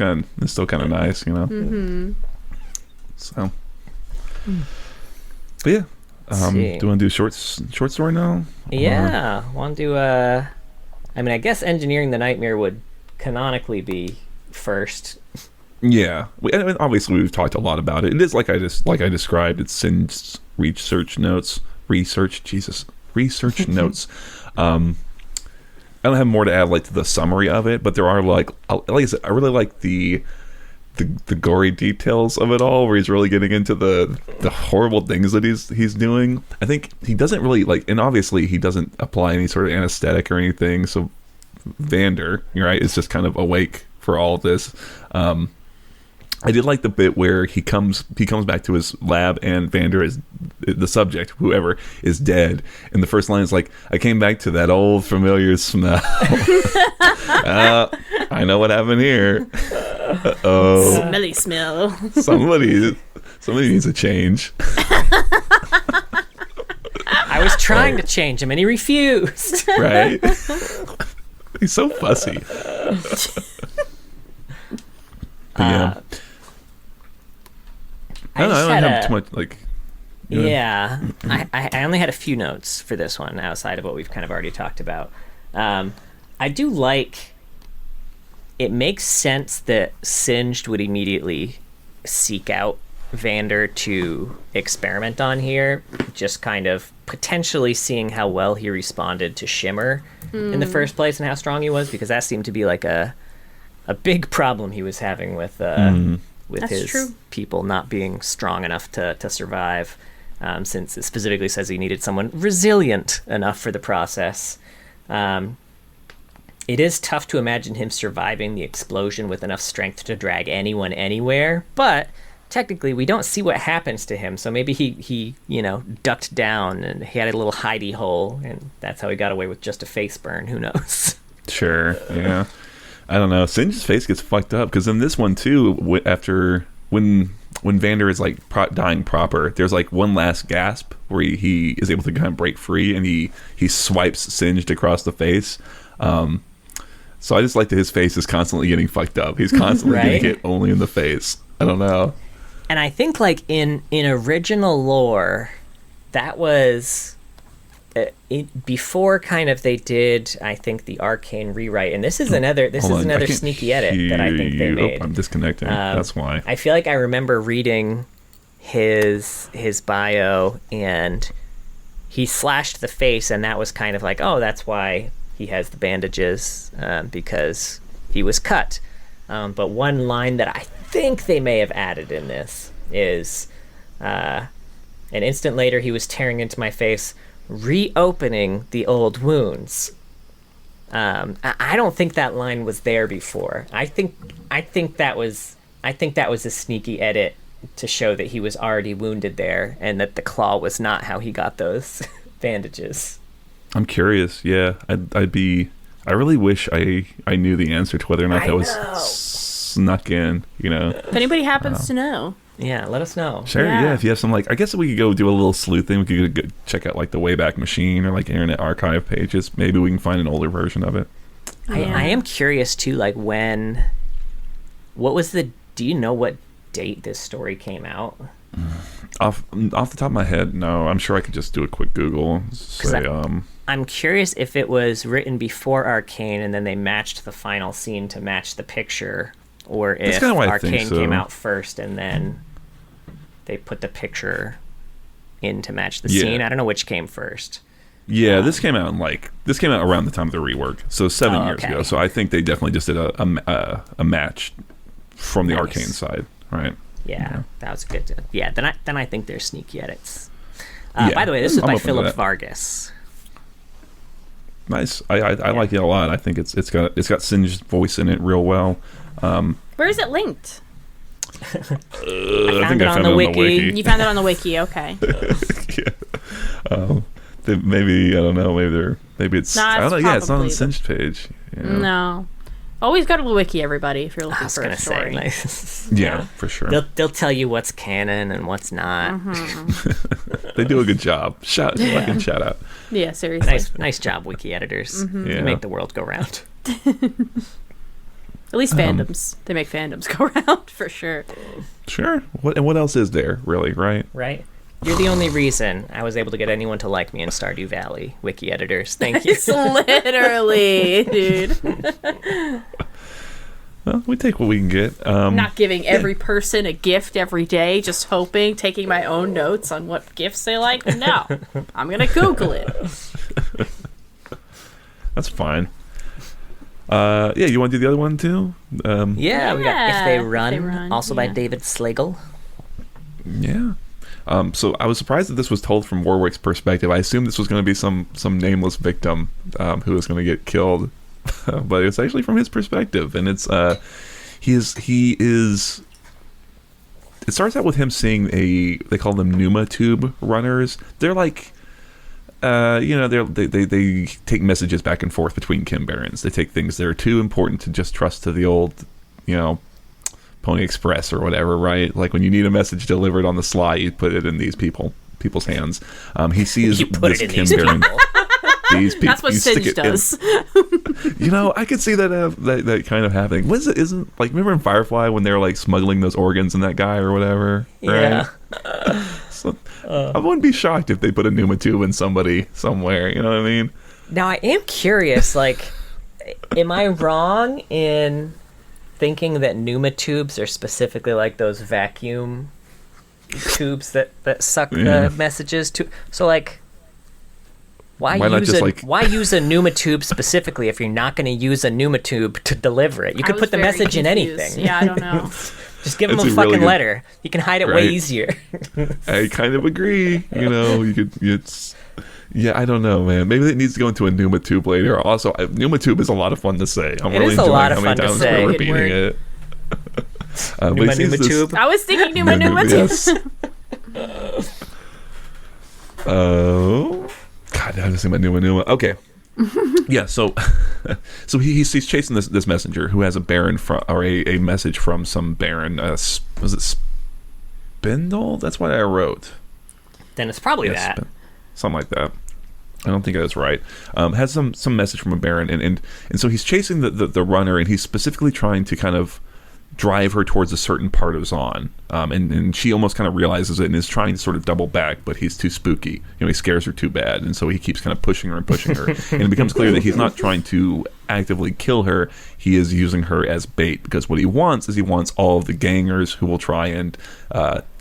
Speaker 2: still kind of nice, So, but yeah, do you want to do short story now?
Speaker 3: Yeah, want to do I mean, I guess engineering the nightmare would canonically be first.
Speaker 2: Yeah, and obviously we've talked a lot about it. It is like I described. It's Sin's research notes. Research notes. I don't have more to add like to the summary of it, but there are like I said, I really like the gory details of it all, where he's really getting into the horrible things that he's doing. I think he doesn't really like, and obviously he doesn't apply any sort of anesthetic or anything. So Vander, right, is just kind of awake for all of this. I did like the bit where he comes back to his lab and Vander is the subject, whoever is dead, and the first line is like, "I came back to that old familiar smell." I know what happened here. Oh,
Speaker 1: smelly smell.
Speaker 2: Somebody needs a change.
Speaker 3: I was trying to change him and he refused.
Speaker 2: Right? He's so fussy. Yeah. I don't have too much, like...
Speaker 3: Yeah. I only had a few notes for this one outside of what we've kind of already talked about. I do like... It makes sense that Singed would immediately seek out Vander to experiment on here, just kind of potentially seeing how well he responded to Shimmer in the first place and how strong he was, because that seemed to be like a big problem he was having with his people not being strong enough to survive, since it specifically says he needed someone resilient enough for the process. It is tough to imagine him surviving the explosion with enough strength to drag anyone anywhere, but technically we don't see what happens to him, so maybe he ducked down and he had a little hidey hole, and that's how he got away with just a face burn. Who knows?
Speaker 2: Sure, yeah. I don't know. Singe's face gets fucked up, because in this one too, after when Vander is like dying proper, there's like one last gasp where he is able to kind of break free, and he swipes Singed across the face. So I just like that his face is constantly getting fucked up. He's constantly getting hit only in the face. I don't know.
Speaker 3: And I think like in original lore, that was before kind of they did, I think, the Arcane rewrite. And this is another sneaky edit that I think they made.
Speaker 2: I'm disconnecting. That's why.
Speaker 3: I feel like I remember reading his bio, and he slashed the face, and that was kind of like, oh, that's why he has the bandages, because he was cut. But one line that I think they may have added in this is, an instant later he was tearing into my face, reopening the old wounds. I don't think that line was there before. I think that was a sneaky edit to show that he was already wounded there, and that the claw was not how he got those bandages.
Speaker 2: I'm curious. Yeah, I really wish I knew the answer to whether or not that was snuck in.
Speaker 1: If anybody happens to know,
Speaker 3: yeah, let us know.
Speaker 2: Sure. Yeah. If you have some, like, I guess we could go do a little sleuthing. We could go check out like the Wayback Machine or like Internet Archive pages. Maybe we can find an older version of it.
Speaker 3: I am curious too. Like do you know what date this story came out?
Speaker 2: Off the top of my head, no. I'm sure I could just do a quick Google.
Speaker 3: I'm curious if it was written before Arcane and then they matched the final scene to match the picture, or if Arcane came out first and then they put the picture in to match the scene. I don't know which came first.
Speaker 2: Yeah, this came out around the time of the rework, so 7 years ago. So I think they definitely just did a match from the Arcane side, right?
Speaker 3: Yeah, that was good. Yeah, then I think there's sneaky edits. By the way, this is by Philip Vargas.
Speaker 2: Nice. I like it a lot. I think it's got Singe's voice in it real well.
Speaker 1: Where is it linked?
Speaker 2: I found it on the wiki.
Speaker 1: You found it on the wiki. Okay.
Speaker 2: Yeah. Maybe I don't know. Maybe it's. I don't know. Yeah, it's not on the Singed page.
Speaker 1: No. Always go to the wiki, everybody, if you're looking for a story.
Speaker 2: Yeah, for sure.
Speaker 3: They'll tell you what's canon and what's not.
Speaker 1: Mm-hmm.
Speaker 2: They do a good job. Fucking shout out.
Speaker 1: Yeah, seriously.
Speaker 3: Nice job, wiki editors.
Speaker 1: Mm-hmm.
Speaker 3: You make the world go round.
Speaker 1: At least fandoms. They make fandoms go round, for sure.
Speaker 2: Sure. What else is there, really, right?
Speaker 3: Right. You're the only reason I was able to get anyone to like me in Stardew Valley, wiki editors. Thank you.
Speaker 1: Literally, dude.
Speaker 2: Well, we take what we can get.
Speaker 1: Not giving every person a gift every day, just hoping, taking my own notes on what gifts they like. No, I'm gonna Google it.
Speaker 2: That's fine. Yeah, you want to do the other one too?
Speaker 3: Yeah, we got If They Run, also by David Slagle.
Speaker 2: Yeah. So I was surprised that this was told from Warwick's perspective. I assumed this was going to be some nameless victim who was going to get killed, but it's actually from his perspective, and it's he is. It starts out with him seeing they call them pneuma tube runners. They're like. They take messages back and forth between Kim Barons. They take things that are too important to just trust to the old, Pony Express or whatever, right? Like when you need a message delivered on the sly, you put it in these people's hands. He sees this Kim Baron. These people.
Speaker 1: That's what Singe does.
Speaker 2: I could see that kind of happening. Isn't like remember in Firefly when they were like smuggling those organs in that guy or whatever? Right?
Speaker 3: Yeah.
Speaker 2: So, I wouldn't be shocked if they put a pneuma tube in somebody somewhere. You know what I mean?
Speaker 3: Now I am curious. Like, am I wrong in thinking that pneuma tubes are specifically like those vacuum tubes that suck the messages to? So like. Why use a pneuma tube specifically if you're not going to use a pnuma tube to deliver it? You could put the message in anything.
Speaker 1: Yeah, I don't know.
Speaker 3: Just give them a fucking letter. You can hide it way easier.
Speaker 2: I kind of agree. You could. I don't know, man. Maybe it needs to go into a pneuma tube later. Also, pneuma tube is a lot of fun to say. I'm really enjoying how many times we're repeating it.
Speaker 3: Pneuma tube.
Speaker 1: I was thinking pneuma tube.
Speaker 2: Oh. God, I was thinking about pneuma. Okay. Yeah, so he's chasing this messenger who has a baron a message from some baron. Was it Spindle? That's what I wrote.
Speaker 3: Then it's probably that.
Speaker 2: Something like that. I don't think that's right. Has some message from a baron, and so he's chasing the runner, and he's specifically trying to kind of drive her towards a certain part of Zaun, and she almost kind of realizes it and is trying to sort of double back, but he's too spooky. He scares her too bad, and so he keeps kind of pushing her, and it becomes clear that he's not trying to actively kill her. He is using her as bait, because what he wants all of the gangers who will try and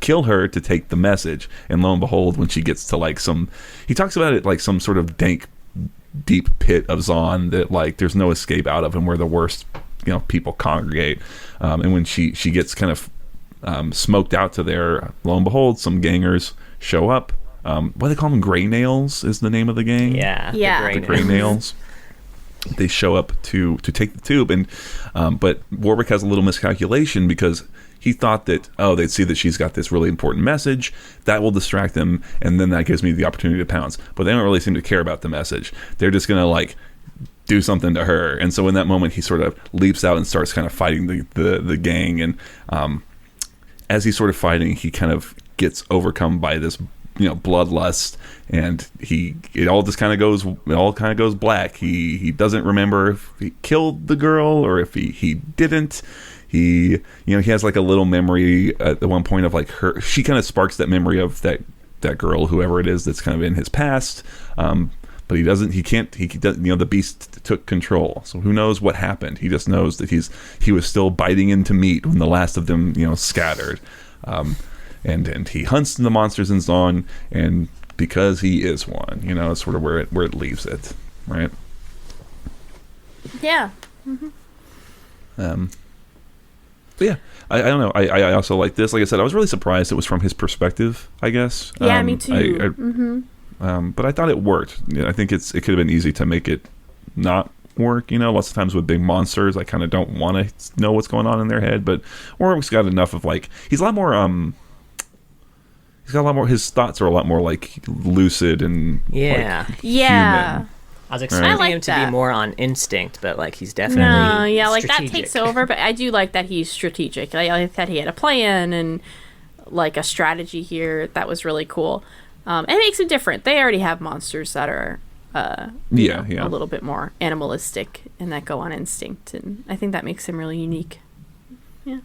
Speaker 2: kill her to take the message. And lo and behold, when she gets to he talks about it like some sort of dank, deep pit of Zaun that like there's no escape out of, and where the worst people congregate, and when she gets kind of smoked out to there, lo and behold, some gangers show up. What do they call them? Gray Nails is the name of the gang.
Speaker 3: Yeah.
Speaker 2: The Gray Nails. They show up to take the tube, and but Warwick has a little miscalculation, because he thought that they'd see that she's got this really important message that will distract them, and then that gives me the opportunity to pounce. But they don't really seem to care about the message. They're just gonna do something to her. And so in that moment, he sort of leaps out and starts kind of fighting the gang, and as he's sort of fighting, he kind of gets overcome by this bloodlust, and it all kind of goes black. He doesn't remember if he killed the girl or if he didn't. He has like a little memory at one point of like her. She kind of sparks that memory of that girl, whoever it is, that's kind of in his past. But he doesn't. The beast took control. So who knows what happened? He just knows that he was still biting into meat when the last of them, scattered. And he hunts the monsters in Zaun, and because he is one, it's sort of where it leaves it, right?
Speaker 1: Yeah. Mm-hmm.
Speaker 2: But yeah, I don't know. I also like this. Like I said, I was really surprised it was from his perspective, I guess.
Speaker 1: Yeah, me too.
Speaker 2: But I thought it worked. I think it could have been easy to make it not work. Lots of times with big monsters, I kind of don't want to know what's going on in their head. But Warwick's got enough of he's a lot more. He's got a lot more. His thoughts are a lot more lucid and
Speaker 3: yeah.
Speaker 2: Human.
Speaker 3: I was expecting him to be more on instinct, but he's definitely
Speaker 1: that takes over. But I do like that he's strategic. I like that he had a plan and a strategy here. That was really cool. And it makes it different. They already have monsters that are a little bit more animalistic and that go on instinct, and I think that makes him really unique. Yeah,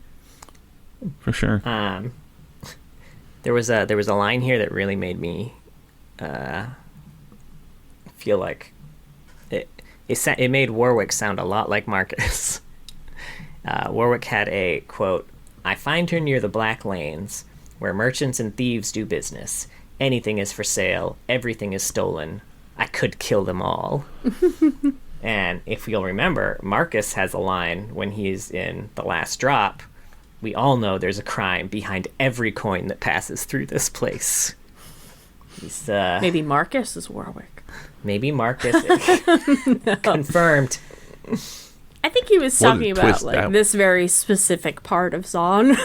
Speaker 2: for sure.
Speaker 3: There was a line here that really made me feel like it made Warwick sound a lot like Marcus. Warwick had a, quote, "I find her near the Black Lanes, where merchants and thieves do business. Anything is for sale. Everything is stolen. I could kill them all." And if you'll remember, Marcus has a line when he's in The Last Drop. "We all know there's a crime behind every coin that passes through this place." He's,
Speaker 1: maybe Marcus is Warwick.
Speaker 3: Maybe Marcus is confirmed.
Speaker 1: I think he was talking about like this very specific part of Zaun.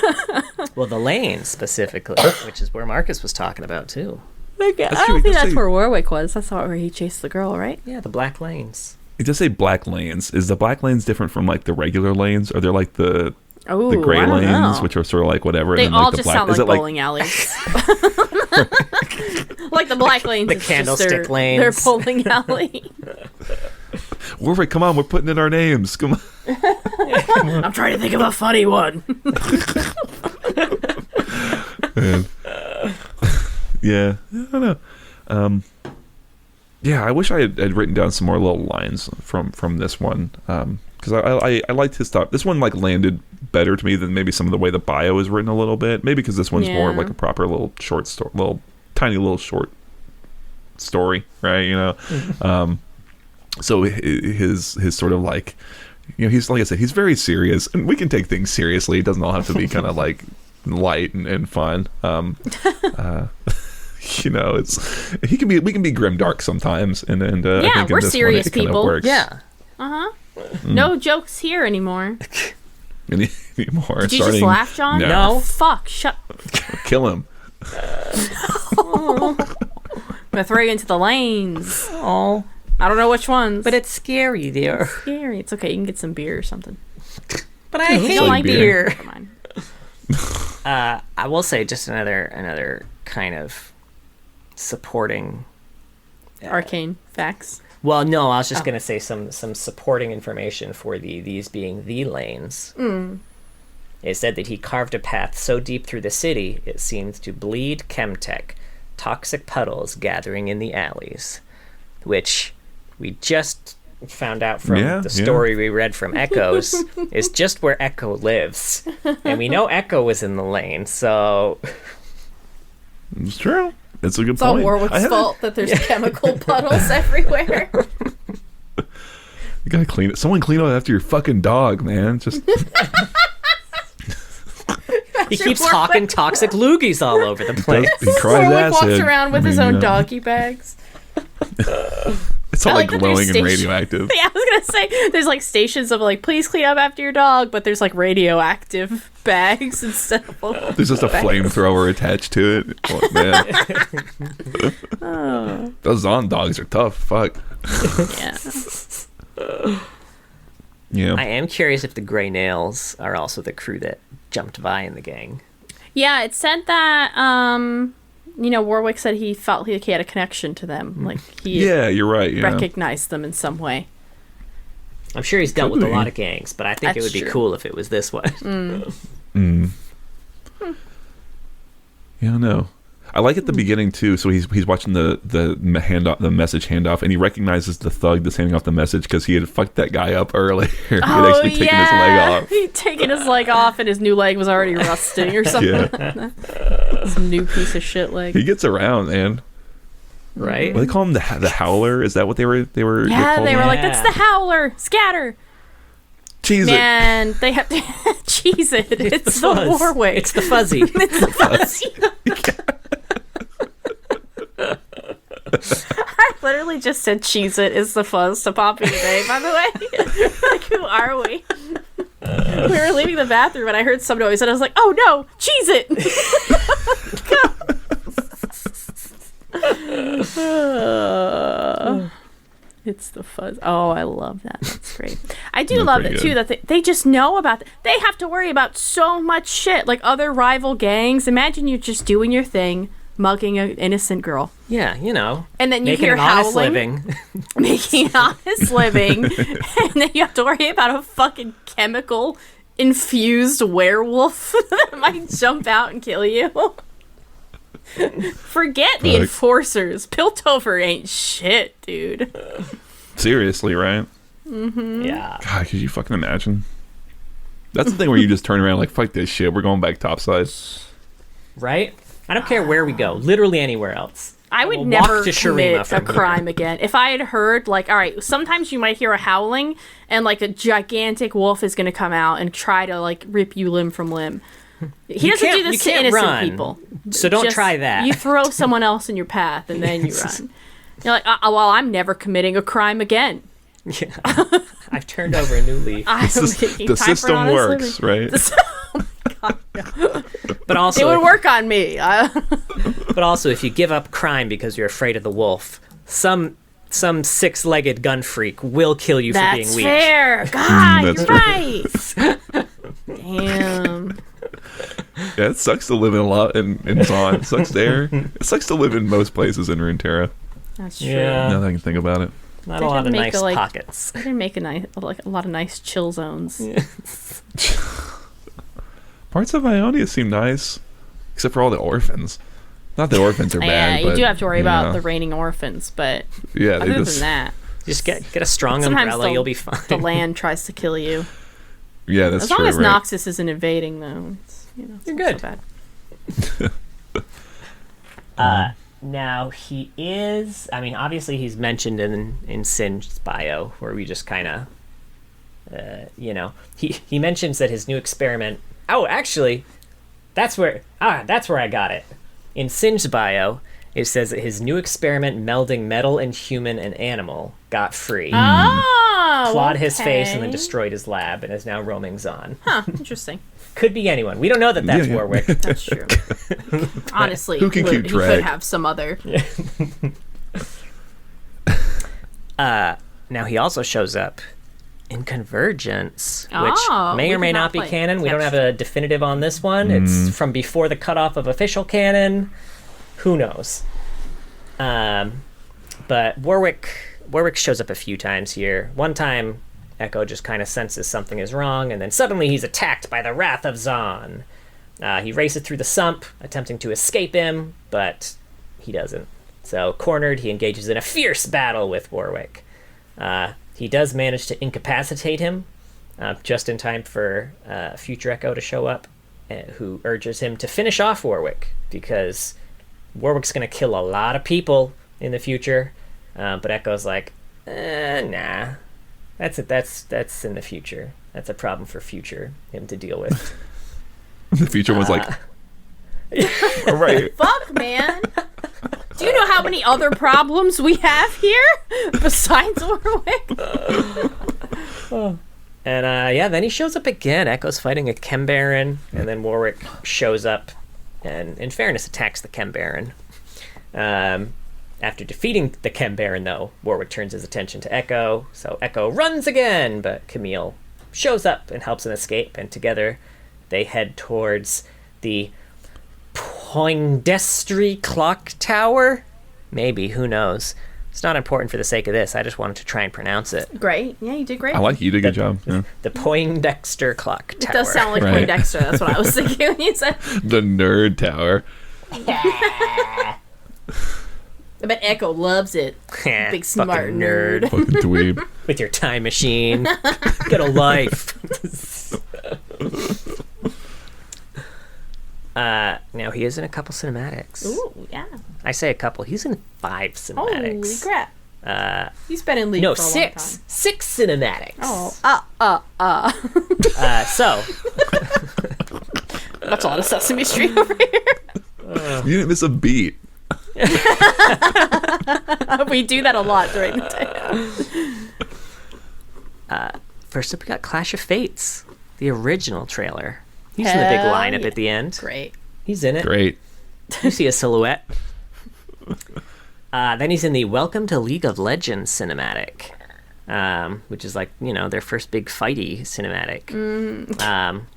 Speaker 3: Well, the lane specifically, which is where Marcus was talking about too.
Speaker 1: I don't think that's where Warwick was. That's not where he chased the girl, right?
Speaker 3: Yeah, the Black Lanes.
Speaker 2: It does say Black Lanes. Is the Black Lanes different from like the regular lanes? Are they like the gray lanes, which are sort of like whatever?
Speaker 1: They
Speaker 2: and then,
Speaker 1: all
Speaker 2: like,
Speaker 1: just sound like bowling alleys. Like the Black Lanes,
Speaker 3: the candlestick lanes.
Speaker 1: They're bowling alley.
Speaker 2: Warwick, come on, we're putting in our names. Come on.
Speaker 1: I'm trying to think of a funny one.
Speaker 2: Man. Yeah, I don't know. Yeah, I wish I had written down some more little lines from this one, because I liked his stuff. This one like landed better to me than maybe some of the way the bio is written a little bit. Maybe because this one's more like a proper little short story, tiny little short story, right? You know. So his sort of like, you know, he's like I said, he's very serious, and we can take things seriously. It doesn't all have to be kind of like light and fun. You know, we can be grimdark sometimes, and I think
Speaker 1: we're
Speaker 2: in this
Speaker 1: serious
Speaker 2: one, it kind
Speaker 1: people.
Speaker 2: of works.
Speaker 1: Yeah. No jokes here anymore.
Speaker 2: anymore.
Speaker 1: Did you just laugh, John?
Speaker 3: No.
Speaker 1: Fuck. Shut.
Speaker 2: Kill him.
Speaker 1: I'm gonna throw you into the lanes.
Speaker 3: Oh.
Speaker 1: I don't know which ones.
Speaker 3: But it's scary there.
Speaker 1: It's scary. It's okay. You can get some beer or something.
Speaker 3: But I hate
Speaker 1: like
Speaker 3: beer.
Speaker 1: Come on.
Speaker 3: I will say just another kind of supporting
Speaker 1: Arcane facts.
Speaker 3: Well, no, I was just going to say some supporting information for these being the lanes. It said that he carved a path so deep through the city it seemed to bleed chemtech, toxic puddles gathering in the alleys, which we just found out from the story we read from Echoes is just where Echo lives. And we know Echo was in the lane, so...
Speaker 2: It's true. It's a good point.
Speaker 1: It's all Warwick's fault that there's chemical puddles everywhere.
Speaker 2: You gotta clean it. Someone clean up after your fucking dog, man. Just...
Speaker 3: He keeps hawking toxic loogies all over the place.
Speaker 2: He cries
Speaker 1: Warwick
Speaker 2: acid.
Speaker 1: walks around with his own doggy bags.
Speaker 2: It's all like glowing and radioactive.
Speaker 1: Yeah, I was gonna say there's like stations of like, please clean up after your dog, but there's like radioactive bags instead of
Speaker 2: there's just a flamethrower attached to it. Oh, man. Those Zaun dogs are tough. Fuck. Yeah.
Speaker 3: I am curious if the Grey Nails are also the crew that jumped by in the gang.
Speaker 1: Yeah, it said that Warwick said he felt like he had a connection to them. Like he
Speaker 2: you're right. Yeah.
Speaker 1: recognized them in some way.
Speaker 3: I'm sure he's dealt with a lot of gangs, but I think it would be cool if it was this one.
Speaker 2: Yeah, no. I like at the beginning too. So he's watching the message handoff, and he recognizes the thug that's handing off the message because he had fucked that guy up earlier. He had actually taken his leg off.
Speaker 1: He'd taken his leg off, and his new leg was already rusting or something. Some new piece of shit leg.
Speaker 2: He gets around, man.
Speaker 3: Right?
Speaker 2: What do they call him? The Howler? Is that what they were?
Speaker 1: Yeah, they were like, that's the Howler. Scatter.
Speaker 2: Cheese it.
Speaker 1: Man, they have to cheese it. It's the Warwick.
Speaker 3: It's the fuzzy.
Speaker 1: It's the fuzzy. I literally just said cheese it is the fuzz to Poppy today, by the way. Like, who are we? We were leaving the bathroom and I heard some noise and I was like, oh no, cheese it! It's the fuzz. Oh, I love that. That's great. I do love it too, that they just know about it. They have to worry about so much shit, like other rival gangs. Imagine you're just doing your thing, mugging an innocent girl.
Speaker 3: Yeah,
Speaker 1: and then you hear howling, making an honest living, and then you have to worry about a fucking chemical infused werewolf that might jump out and kill you. Forget the enforcers. Piltover ain't shit, dude.
Speaker 2: Seriously, right?
Speaker 3: Yeah.
Speaker 2: God, could you fucking imagine? That's the thing where you just turn around like, fuck this shit, we're going back topside.
Speaker 3: Right? I don't care where we go. Literally anywhere else.
Speaker 1: I would never commit a crime again. If I had heard, like, all right, sometimes you might hear a howling and, like, a gigantic wolf is going to come out and try to, like, rip you limb from limb. He doesn't do this to innocent people.
Speaker 3: So don't try that.
Speaker 1: You throw someone else in your path and then you run. You're like, well, I'm never committing a crime again.
Speaker 3: Yeah. I've turned over a new leaf.
Speaker 2: The system works, right?
Speaker 1: Oh my God.
Speaker 3: But also,
Speaker 1: it would work on me.
Speaker 3: But also, if you give up crime because you're afraid of the wolf, some six-legged gun freak will kill you for being weak.
Speaker 1: That's fair. God, you're right. Damn.
Speaker 2: Yeah, it sucks to live in Zaun. It sucks there. It sucks to live in most places in Runeterra.
Speaker 1: That's true.
Speaker 3: Yeah.
Speaker 2: Now that I can think about it.
Speaker 3: Not a lot of nice pockets.
Speaker 1: They didn't make a lot of nice chill zones.
Speaker 3: Yeah.
Speaker 2: Parts of Ionia seem nice, except for all the orphans. Not that orphans are bad.
Speaker 1: Yeah, you do have to worry about the reigning orphans, but other than that,
Speaker 3: just get a strong umbrella, you'll be fine.
Speaker 1: The land tries to kill you.
Speaker 2: Yeah, that's true.
Speaker 1: As long as
Speaker 2: right?
Speaker 1: Noxus isn't invading, though,
Speaker 3: you're good.
Speaker 1: So bad.
Speaker 3: Now he is. I mean, obviously he's mentioned in Singe's bio, where we just kind of, he mentions that his new experiment. Oh, actually, that's where I got it. In Singe's bio, it says that his new experiment melding metal and human and animal got free. Clawed his face and then destroyed his lab and is now roaming Zaun.
Speaker 1: Huh, interesting.
Speaker 3: Could be anyone. We don't know that that's Warwick.
Speaker 1: That's true. Honestly,
Speaker 2: who can keep track?
Speaker 1: He could have some other.
Speaker 3: Now he also shows up in Convergence, which may or may not be canon. We don't have a definitive on this one. It's from before the cutoff of official canon. Who knows? But Warwick shows up a few times here. One time, Echo just kind of senses something is wrong, and then suddenly he's attacked by the Wrath of Zaun. He races through the sump, attempting to escape him, but he doesn't. So, cornered, he engages in a fierce battle with Warwick. He does manage to incapacitate him, just in time for future Echo to show up, who urges him to finish off Warwick, because Warwick's going to kill a lot of people in the future, but Echo's like, nah. That's in the future. That's a problem for future him to deal with.
Speaker 2: The future was like, all right.
Speaker 1: Fuck, man. Do you know how many other problems we have here besides Warwick?
Speaker 3: And then he shows up again. Echo's fighting a Chem Baron, and then Warwick shows up and, in fairness, attacks the Chem Baron. After defeating the Chem Baron, though, Warwick turns his attention to Echo, so Echo runs again, but Camille shows up and helps him escape, and together they head towards the Poindestry Clock Tower? Maybe, who knows? It's not important for the sake of this, I just wanted to try and pronounce it.
Speaker 1: Great. Yeah, you did great.
Speaker 2: I like you. You did a good job. Yeah.
Speaker 3: The Poindexter Clock Tower.
Speaker 1: It does sound like Poindexter, that's what I was thinking when you said.
Speaker 2: The Nerd Tower.
Speaker 1: I bet Echo loves it. Big smart nerd.
Speaker 2: Fucking dweeb.
Speaker 3: With your time machine. Get a life. Now he is in a couple cinematics.
Speaker 1: Ooh, yeah.
Speaker 3: I say a couple. He's in 5 cinematics.
Speaker 1: Holy crap. He's been in League for a long time.
Speaker 3: 6. 6 cinematics. So.
Speaker 1: That's a lot of Sesame Street over here.
Speaker 2: You didn't miss a beat.
Speaker 1: We do that a lot during the day.
Speaker 3: First up, we got Clash of Fates, the original trailer. He's in the big lineup at the end.
Speaker 1: Great.
Speaker 3: He's in it.
Speaker 2: Great.
Speaker 3: You see a silhouette. Then he's in the Welcome to League of Legends cinematic, which is like, their first big fighty cinematic.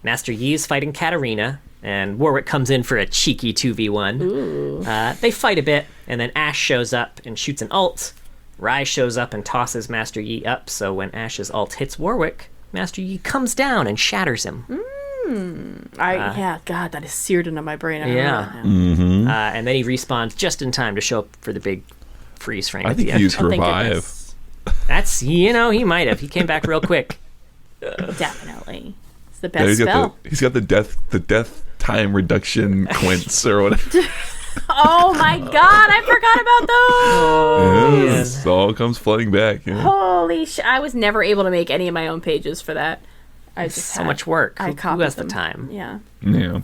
Speaker 3: Master Yi's fighting Katarina, and Warwick comes in for a cheeky 2v1. They fight a bit, and then Ashe shows up and shoots an ult. Rai shows up and tosses Master Yi up, so when Ashe's ult hits Warwick, Master Yi comes down and shatters him.
Speaker 1: Yeah, God, that is seared into my brain. I
Speaker 3: And then he respawns just in time to show up for the big freeze frame at the end.
Speaker 2: I think he's revive.
Speaker 3: That's, he might have. He came back real quick.
Speaker 1: Definitely. It's the best spell.
Speaker 2: He's got the death time reduction quints or whatever.
Speaker 1: Oh my god, I forgot about those.
Speaker 2: Yes, it all comes flooding back. Yeah.
Speaker 1: Holy shit! I was never able to make any of my own pages for that. I just
Speaker 3: so much work. Who has the time?
Speaker 1: Yeah.
Speaker 2: Yeah.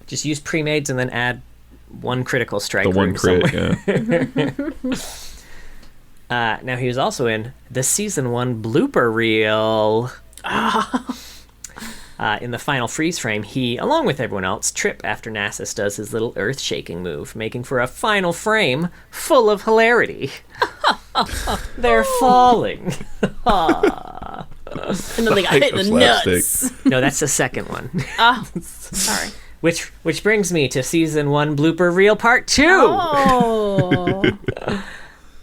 Speaker 3: Just use pre-mades and then add one critical strike.
Speaker 2: The one crit.
Speaker 3: Yeah. Now he was also in the season 1 blooper reel. In the final freeze frame, he, along with everyone else, trip after Nasus does his little earth-shaking move, making for a final frame full of hilarity. They're falling.
Speaker 1: And then they got hit in the nuts.
Speaker 3: No, that's the second one.
Speaker 1: Oh, sorry.
Speaker 3: Which brings me to season 1 blooper reel part 2.
Speaker 1: Oh.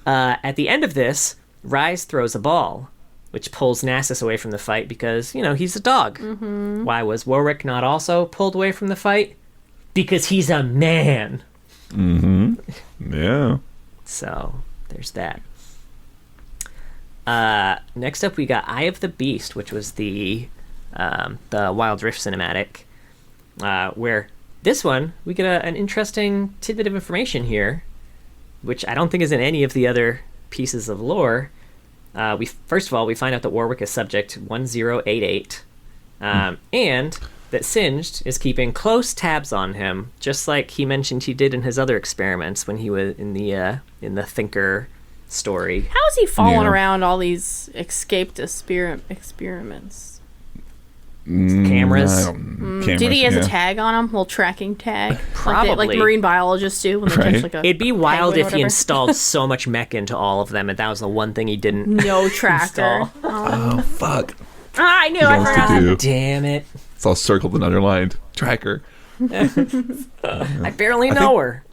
Speaker 3: At the end of this, Rise throws a ball, which pulls Nasus away from the fight because, he's a dog. Mm-hmm. Why was Warwick not also pulled away from the fight? Because he's a man.
Speaker 2: Mm-hmm. Yeah.
Speaker 3: So, there's that. Next up, we got Eye of the Beast, which was the Wild Rift cinematic, where this one, we get an interesting tidbit of information here, which I don't think is in any of the other pieces of lore. First of all, we find out that Warwick is subject 1088, and that Singed is keeping close tabs on him, just like he mentioned he did in his other experiments when he was in the Thinker story.
Speaker 1: How is he following around all these escaped experiments?
Speaker 3: Cameras.
Speaker 1: Do you think he has a tag on him? A little tracking tag?
Speaker 3: Probably.
Speaker 1: Like marine biologists do when they catch like a
Speaker 3: It'd be wild if he
Speaker 1: whatever.
Speaker 3: installed so much mech into all of them, and that was the one thing he didn't
Speaker 1: No tracker.
Speaker 3: install.
Speaker 2: Oh, fuck.
Speaker 1: I knew. I forgot.
Speaker 3: Damn it.
Speaker 2: It's all circled and underlined. Tracker.
Speaker 3: I barely know her.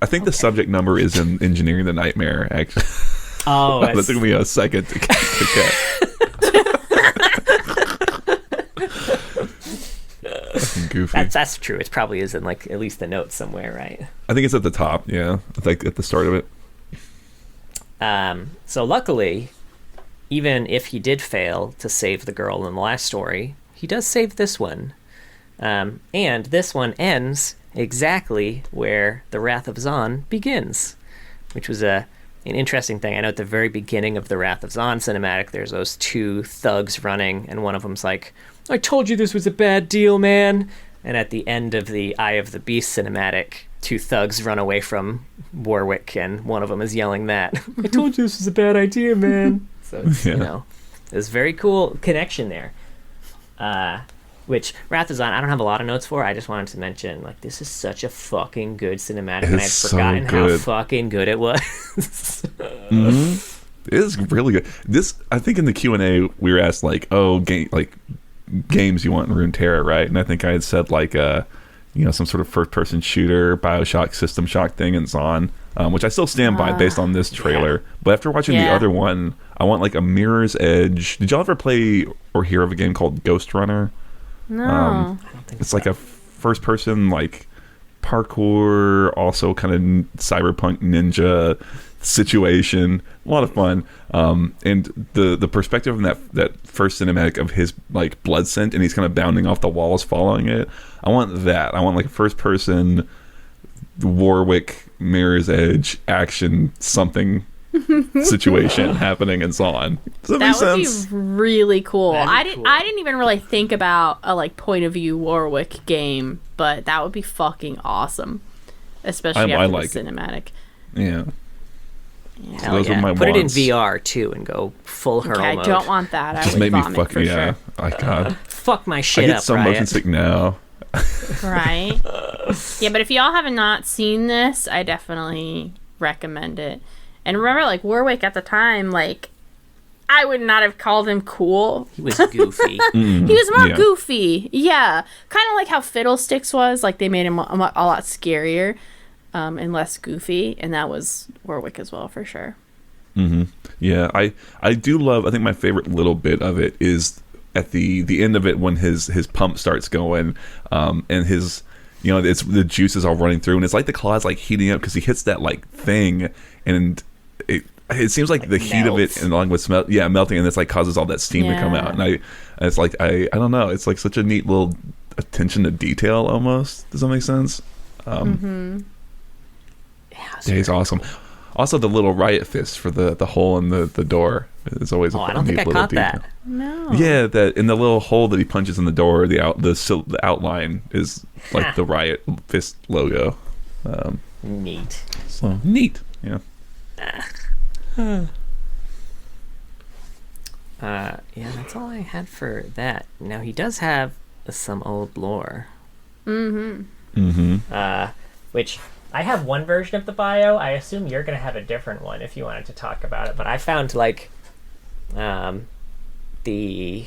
Speaker 2: I think the subject number is in Engineering the Nightmare, actually.
Speaker 3: Oh,
Speaker 2: That took me a second to catch. Goofy.
Speaker 3: That's true. It probably is in at least the notes somewhere, right?
Speaker 2: I think it's at the top, yeah. It's like at the start of it.
Speaker 3: So luckily, even if he did fail to save the girl in the last story, he does save this one. And this one ends exactly where the Wrath of Zaun begins, which was an interesting thing. I know at the very beginning of the Wrath of Zaun cinematic, there's those two thugs running, and one of them's like, I told you this was a bad deal, man. And at the end of the Eye of the Beast cinematic, two thugs run away from Warwick, and one of them is yelling that. I told you this was a bad idea, man. So it's, there's a very cool connection there. Which, Wrath of Zaun, I don't have a lot of notes for. I just wanted to mention, this is such a fucking good cinematic, and I'd forgotten how fucking good it was.
Speaker 2: Mm-hmm. It is really good. This, I think in the Q&A, we were asked, games you want in Runeterra, right? And I think I had said some sort of first-person shooter, Bioshock, System Shock thing in Zaun, which I still stand by based on this trailer. Yeah. But after watching the other one, I want a Mirror's Edge. Did y'all ever play or hear of a game called Ghost Runner?
Speaker 1: No. I don't
Speaker 2: think it's a first-person parkour, also kind of cyberpunk ninja situation. A lot of fun. And the perspective from that first cinematic of his blood scent, and he's kind of bounding off the walls following it. I want that. I want a first person Warwick Mirror's Edge action something situation happening in Zaun. Does that make sense?
Speaker 1: Be really cool. I didn't even really think about a point of view Warwick game, but that would be fucking awesome. Especially after the cinematic.
Speaker 2: Yeah.
Speaker 3: So those are my Put wants. It in VR too and go full hurl mode.
Speaker 1: I don't want that. I
Speaker 2: just
Speaker 1: would
Speaker 2: make me
Speaker 1: vomit
Speaker 2: fucking
Speaker 1: sure.
Speaker 2: My God.
Speaker 3: Fuck my shit
Speaker 2: up. I get
Speaker 3: up,
Speaker 2: so
Speaker 3: Riot.
Speaker 2: motion sick now.
Speaker 1: Right. Yeah, but if y'all have not seen this, I definitely recommend it. And remember, Warwick at the time, I would not have called him cool.
Speaker 3: He was goofy.
Speaker 1: He was more goofy. Yeah. Kind of like how Fiddlesticks was. They made him a lot scarier. And less goofy, and that was Warwick as well, for sure.
Speaker 2: Mm-hmm. Yeah, I do love, I think my favorite little bit of it is at the end of it when his pump starts going, and his, it's the juice is all running through, and it's the claws heating up because he hits that thing, and it seems like the heat of it, and along with melting, and it's like causes all that steam to come out. And it's like I don't know. It's like such a neat little attention to detail, almost. Does that make sense? Yeah, he's awesome. Also, the little riot fist for the hole in the door is always a
Speaker 3: I don't think I caught
Speaker 2: detail.
Speaker 3: that.
Speaker 1: No.
Speaker 2: Yeah, that in the little hole that he punches in the door, the outline is like the riot fist logo.
Speaker 3: Neat.
Speaker 2: So neat. Yeah.
Speaker 3: Yeah, that's all I had for that. Now he does have some old lore. Which I have one version of the bio. I assume you're gonna have a different one if you wanted to talk about it. But I found like the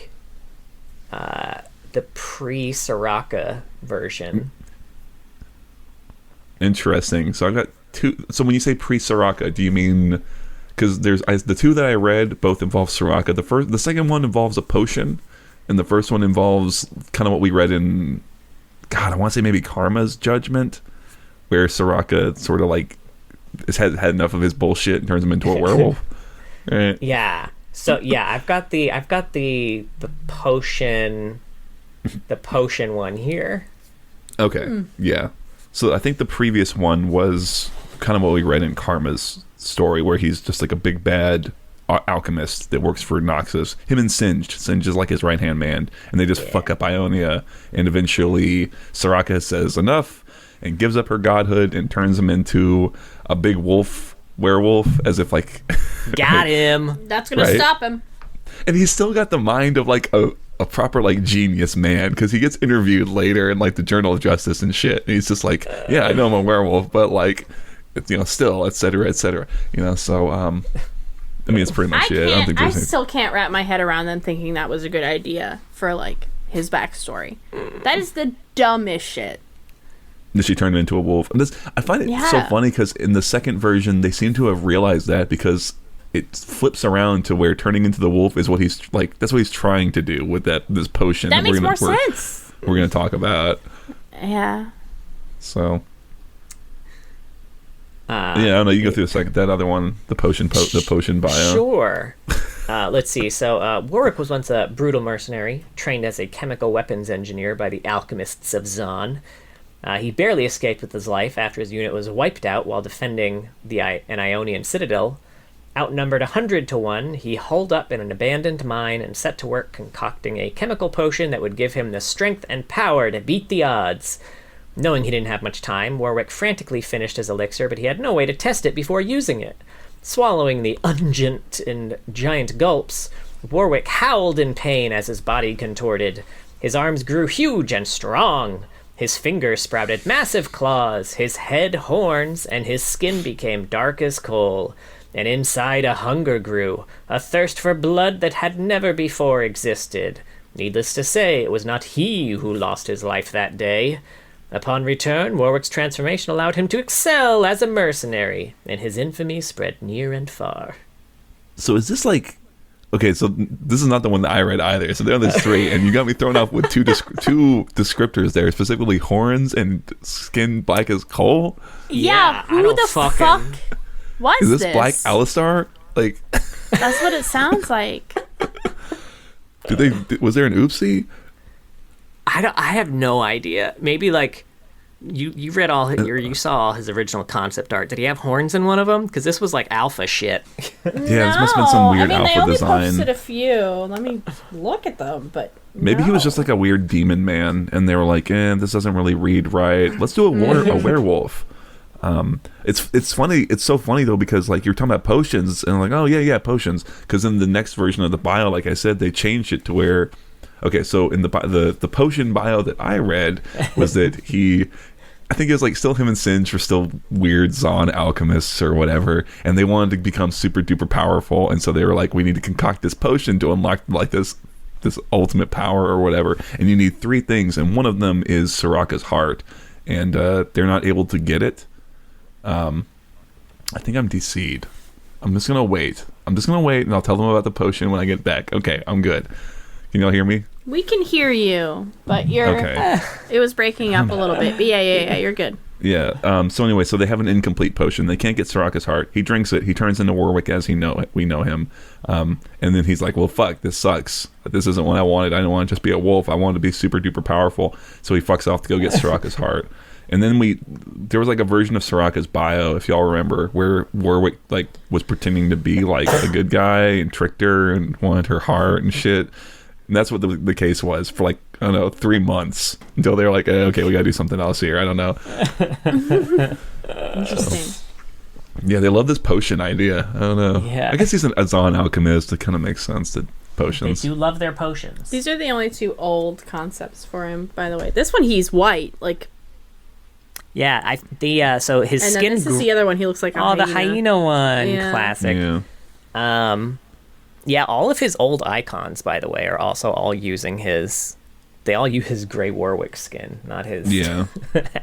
Speaker 3: pre-Soraka version.
Speaker 2: Interesting. So I've got two. So when you say pre-Soraka, do you mean, because there's the two that I read both involve Soraka. The second one involves a potion, and the first one involves kind of what we read in, God, I want to say maybe Karma's Judgment, where Soraka sort of like has had enough of his bullshit and turns him into a werewolf. Right?
Speaker 3: Yeah. So yeah, I've got the potion, one here.
Speaker 2: Okay. Yeah. So I think the previous one was kind of what we read in Karma's story, where he's just like a big bad alchemist that works for Noxus. Him and Singed. Singed is like his right-hand man, and they just fuck up Ionia, and eventually Soraka says enough and gives up her godhood and turns him into a big werewolf, as if like
Speaker 3: got him.
Speaker 1: That's gonna stop him.
Speaker 2: And he's still got the mind of like a proper like genius man, because he gets interviewed later in like the Journal of Justice and shit, and he's just like, yeah, I know I'm a werewolf, but like, still, etc., so I mean, it's pretty much it.
Speaker 1: I still can't wrap my head around them thinking that was a good idea for like his backstory. That is the dumbest shit.
Speaker 2: That she turned into a wolf. And I find it so funny, because in the second version they seem to have realized that, because it flips around to where turning into the wolf is what he's like. That's what he's trying to do with this potion.
Speaker 1: That makes more sense.
Speaker 2: We're going to talk about.
Speaker 1: Yeah.
Speaker 2: So. I don't know. You go through that other one, the potion bio.
Speaker 3: Sure. Let's see. So Warwick was once a brutal mercenary, trained as a chemical weapons engineer by the alchemists of Zaun. He barely escaped with his life after his unit was wiped out while defending an Ionian citadel. Outnumbered 100 to 1, he holed up in an abandoned mine and set to work concocting a chemical potion that would give him the strength and power to beat the odds. Knowing he didn't have much time, Warwick frantically finished his elixir, but he had no way to test it before using it. Swallowing the unguent in giant gulps, Warwick howled in pain as his body contorted. His arms grew huge and strong. His fingers sprouted massive claws, his head horns, and his skin became dark as coal. And inside a hunger grew, a thirst for blood that had never before existed. Needless to say, it was not he who lost his life that day. Upon return, Warwick's transformation allowed him to excel as a mercenary, and his infamy spread near and far.
Speaker 2: So is this like... Okay, so this is not the one that I read either. So there's three, and you got me thrown off with two descriptors there, specifically horns and skin black as coal.
Speaker 1: Yeah, who the fuck was this?
Speaker 2: Is this Black Alistar? Like,
Speaker 1: that's what it sounds like.
Speaker 2: Was there an oopsie?
Speaker 3: I have no idea. Maybe like you read you saw all his original concept art. Did he have horns in one of them? Because this was like alpha shit.
Speaker 2: Yeah, this must have been some weird alpha
Speaker 1: they only
Speaker 2: design.
Speaker 1: posted a few. Let me look at them, but
Speaker 2: maybe he was just like a weird demon man, and they were like, this doesn't really read right. Let's do a werewolf. It's funny. It's so funny though, because like you're talking about potions, and like, oh yeah, potions. Because in the next version of the bio, like I said, they changed it to where, okay, so in the potion bio that I read was that I think it was like still him and Singe were still weird Zaun alchemists or whatever, and they wanted to become super duper powerful, and so they were like, we need to concoct this potion to unlock like this ultimate power or whatever, and you need three things, and one of them is Soraka's heart, and they're not able to get it. I think I'm DC'd. I'm just gonna wait, and I'll tell them about the potion when I get back. Okay, I'm good. Can y'all hear me?
Speaker 1: We can hear you, but you're...
Speaker 2: Okay.
Speaker 1: It was breaking up a little bit, but yeah, you're good.
Speaker 2: Yeah. So anyway, so they have an incomplete potion. They can't get Soraka's heart. He drinks it. He turns into Warwick as we know him. And then he's like, well, fuck, this sucks. This isn't what I wanted. I didn't want to just be a wolf. I wanted to be super duper powerful. So he fucks off to go get Soraka's heart. And then there was like a version of Soraka's bio, if y'all remember, where Warwick like was pretending to be like a good guy and tricked her and wanted her heart and shit. And that's what the case was for like, I don't know, 3 months until they're like, okay, we gotta do something else here. I don't know.
Speaker 1: Interesting.
Speaker 2: Yeah, they love this potion idea. I don't know.
Speaker 3: Yeah.
Speaker 2: I guess he's a Zaun alchemist. It kind of makes sense that potions.
Speaker 3: They do love their potions.
Speaker 1: These are the only 2 old concepts for him, by the way. This one, he's white, like.
Speaker 3: Yeah, so his
Speaker 1: and
Speaker 3: skin.
Speaker 1: And this is the other one. He looks like a hyena.
Speaker 3: The hyena one,
Speaker 1: yeah.
Speaker 3: Classic.
Speaker 2: Yeah.
Speaker 3: Yeah, all of his old icons, by the way, are also all using his. They all use his Grey Warwick skin, not his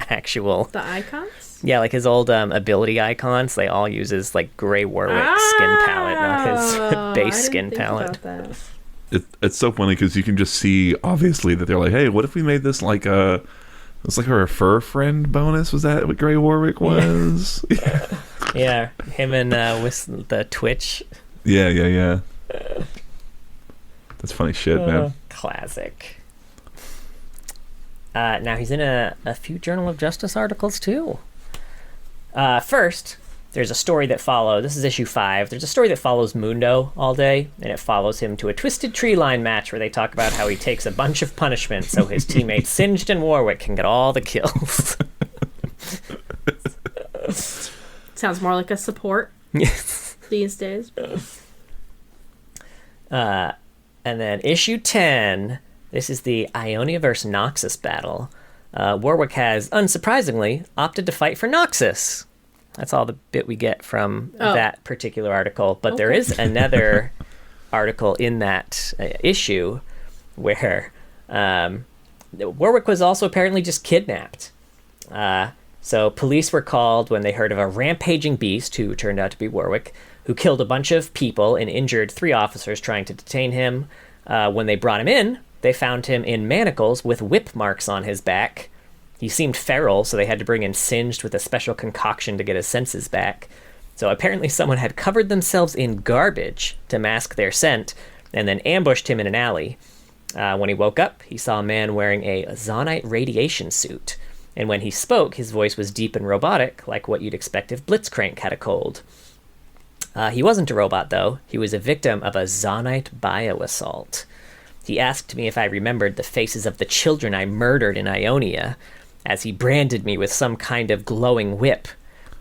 Speaker 3: actual.
Speaker 1: The icons?
Speaker 3: Yeah, like his old ability icons. They all use his like Grey Warwick skin palette, not his base skin palette.
Speaker 2: It's so funny because you can just see obviously that they're like, hey, what if we made this like a. It's like her fur friend bonus. Was that what Grey Warwick was?
Speaker 3: Yeah, him and with the Twitch.
Speaker 2: Yeah. That's funny shit, man.
Speaker 3: Classic. Now he's in a few Journal of Justice articles too. First, there's a story that follows. This is issue 5. There's a story that follows Mundo all day, and it follows him to a Twisted Tree Line match where they talk about how he takes a bunch of punishment so his teammates Singed and Warwick can get all the kills.
Speaker 1: Sounds more like a support these days.
Speaker 3: And then issue 10, this is the Ionia vs. Noxus battle. Warwick has, unsurprisingly, opted to fight for Noxus. That's all the bit we get from that particular article. But there is another article in that issue where Warwick was also apparently just kidnapped. So police were called when they heard of a rampaging beast, who turned out to be Warwick, who killed a bunch of people and injured 3 officers trying to detain him. When they brought him in, they found him in manacles with whip marks on his back. He seemed feral, so they had to bring in Singed with a special concoction to get his senses back. So apparently someone had covered themselves in garbage to mask their scent, and then ambushed him in an alley. When he woke up, he saw a man wearing a Zaunite radiation suit. And when he spoke, his voice was deep and robotic, like what you'd expect if Blitzcrank had a cold. He wasn't a robot, though. He was a victim of a Zaunite bioassault. He asked me if I remembered the faces of the children I murdered in Ionia, as he branded me with some kind of glowing whip.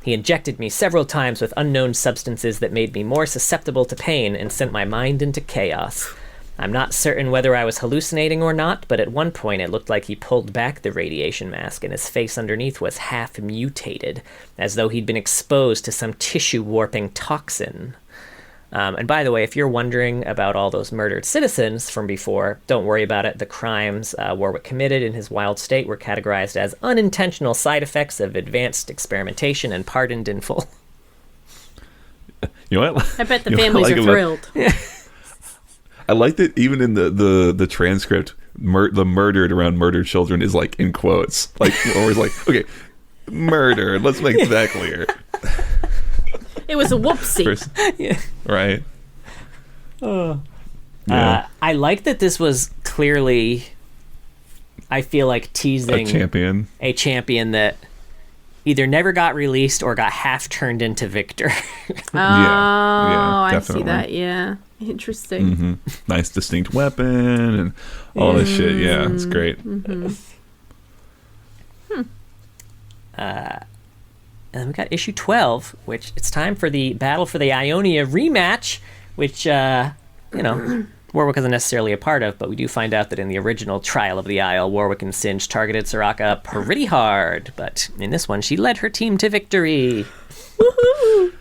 Speaker 3: He injected me several times with unknown substances that made me more susceptible to pain and sent my mind into chaos. I'm not certain whether I was hallucinating or not, but at one point it looked like he pulled back the radiation mask and his face underneath was half mutated, as though he'd been exposed to some tissue-warping toxin. And by the way, if you're wondering about all those murdered citizens from before, don't worry about it. The crimes Warwick committed in his wild state were categorized as unintentional side effects of advanced experimentation and pardoned in full.
Speaker 2: You know what?
Speaker 1: I bet the families are thrilled.
Speaker 2: I like that even in the transcript, the murdered around murdered children is like in quotes. Like, always like, okay, murder. Let's make that clear.
Speaker 1: It was a whoopsie.
Speaker 3: Yeah.
Speaker 2: Right.
Speaker 3: I like that this was clearly, I feel like, teasing a champion that either never got released or got half turned into Victor.
Speaker 1: I see that. Yeah. Interesting.
Speaker 2: Mm-hmm. Nice distinct weapon and all this shit. Yeah, it's great.
Speaker 1: Mm-hmm.
Speaker 3: And then we got issue 12, which it's time for the Battle for the Ionia rematch, which, Warwick isn't necessarily a part of, but we do find out that in the original Trial of the Isle, Warwick and Singed targeted Soraka pretty hard, but in this one, she led her team to victory.
Speaker 1: Woohoo!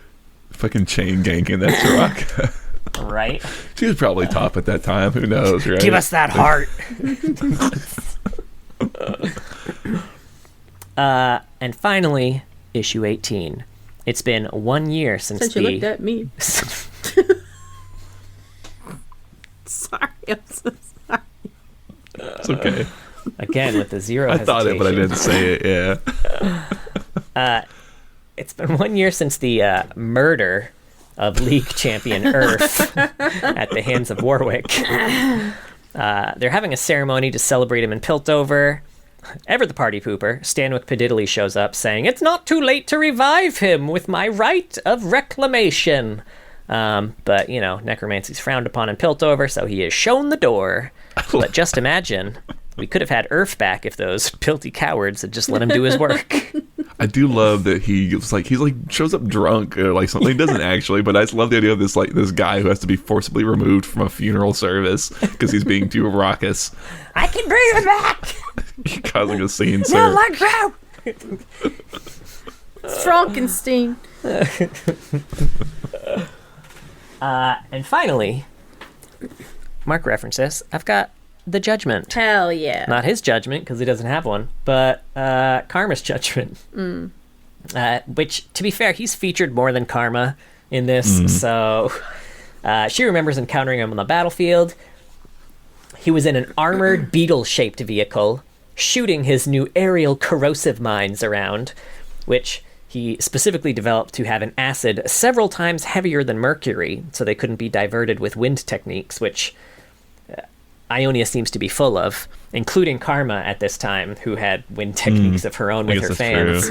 Speaker 2: Fucking chain ganking that Soraka.
Speaker 3: Right?
Speaker 2: She was probably top at that time. Who knows, right?
Speaker 3: Give us that heart! And finally, issue 18. It's been 1 year since
Speaker 1: you looked at me. Sorry, I'm so sorry.
Speaker 2: It's okay.
Speaker 3: Again, with the zero
Speaker 2: I thought it, but I didn't say it, yeah.
Speaker 3: It's been 1 year since the murder of League champion Earth at the hands of Warwick. They're having a ceremony to celebrate him in Piltover. Ever the party pooper, Stanwyck Padiddly shows up saying, "It's not too late to revive him with my right of reclamation." But, necromancy's frowned upon in Piltover, so he is shown the door. But just imagine, we could have had Earth back if those pilty cowards had just let him do his work.
Speaker 2: I do love that he's like shows up drunk or like something. He doesn't actually, but I just love the idea of this guy who has to be forcibly removed from a funeral service because he's being too raucous.
Speaker 3: I can bring him back.
Speaker 2: Causing a scene, sir.
Speaker 3: No, let go.
Speaker 1: Frankenstein.
Speaker 3: And finally, Mark references, I've got the judgment.
Speaker 1: Hell yeah.
Speaker 3: Not his judgment, because he doesn't have one, but Karma's judgment. Which, to be fair, he's featured more than Karma in this, so she remembers encountering him on the battlefield. He was in an armored beetle-shaped vehicle, shooting his new aerial corrosive mines around, which he specifically developed to have an acid several times heavier than mercury, so they couldn't be diverted with wind techniques, which Ionia seems to be full of, including Karma at this time, who had wind techniques of her own with her fans.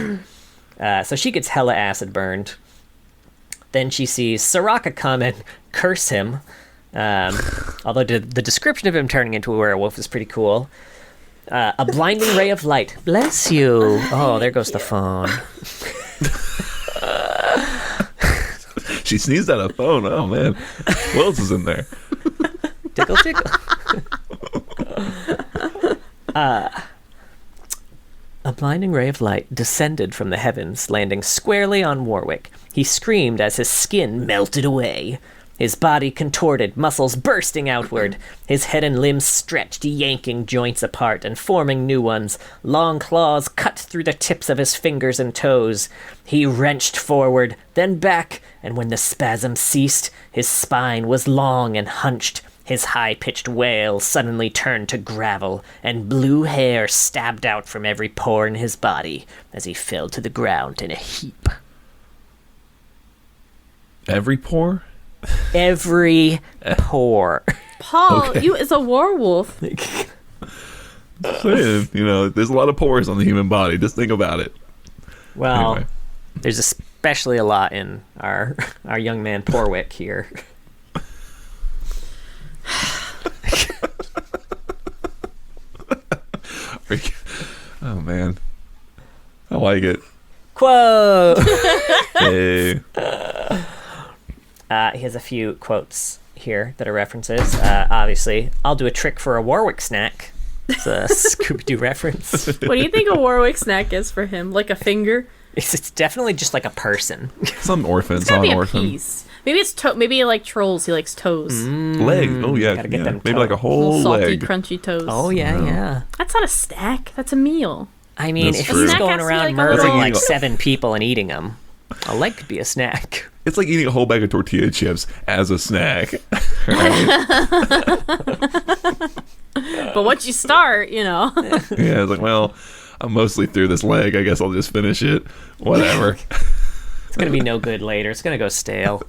Speaker 3: So she gets hella acid burned. Then she sees Soraka come and curse him, although the description of him turning into a werewolf is pretty cool. A blinding ray of light. Bless you. Oh, there goes the phone.
Speaker 2: She sneezed at a phone. Oh, man. What else is in there?
Speaker 3: Tickle, tickle. A blinding ray of light descended from the heavens, landing squarely on Warwick. He screamed as his skin melted away. His body contorted, muscles bursting outward. His head and limbs stretched, yanking joints apart and forming new ones. Long claws cut through the tips of his fingers and toes. He wrenched forward, then back, and when the spasm ceased, his spine was long and hunched. His high-pitched wail suddenly turned to gravel, and blue hair stabbed out from every pore in his body as he fell to the ground in a heap.
Speaker 2: Every pore?
Speaker 3: Every pore.
Speaker 1: Paul,
Speaker 2: Okay.
Speaker 1: you is a werewolf.
Speaker 2: Saying, there's a lot of pores on the human body. Just think about it.
Speaker 3: Well,
Speaker 2: Anyway.
Speaker 3: there's especially a lot in our young man Porwick here.
Speaker 2: Oh, man. I like it.
Speaker 3: Quote!
Speaker 2: Hey.
Speaker 3: He has a few quotes here that are references. Obviously, I'll do a trick for a Warwick snack. It's a Scooby-Doo reference.
Speaker 1: What do you think a Warwick snack is for him? Like a finger?
Speaker 3: It's definitely just like a person.
Speaker 2: Some orphan.
Speaker 1: It's gotta be a
Speaker 2: orphan.
Speaker 1: piece. Maybe it's maybe like trolls. He likes toes.
Speaker 2: Leg. Oh, yeah.
Speaker 3: Gotta get them
Speaker 2: Maybe
Speaker 3: toe-
Speaker 2: like a whole
Speaker 1: Little salty,
Speaker 2: leg.
Speaker 1: crunchy toes.
Speaker 3: Oh, yeah.
Speaker 1: That's not a snack. That's a meal.
Speaker 3: I mean,
Speaker 2: That's
Speaker 3: if
Speaker 2: true.
Speaker 3: he's
Speaker 1: Snack
Speaker 3: going
Speaker 1: has to be
Speaker 3: around
Speaker 1: like a
Speaker 3: murdering
Speaker 2: little-
Speaker 3: like 7 people and eating them, a leg could be a snack.
Speaker 2: It's like eating a whole bag of tortilla chips as a snack. Right?
Speaker 1: But once you start,
Speaker 2: Yeah, it's like, well, I'm mostly through this leg. I guess I'll just finish it. Whatever.
Speaker 3: It's going to be no good later. It's going to go stale.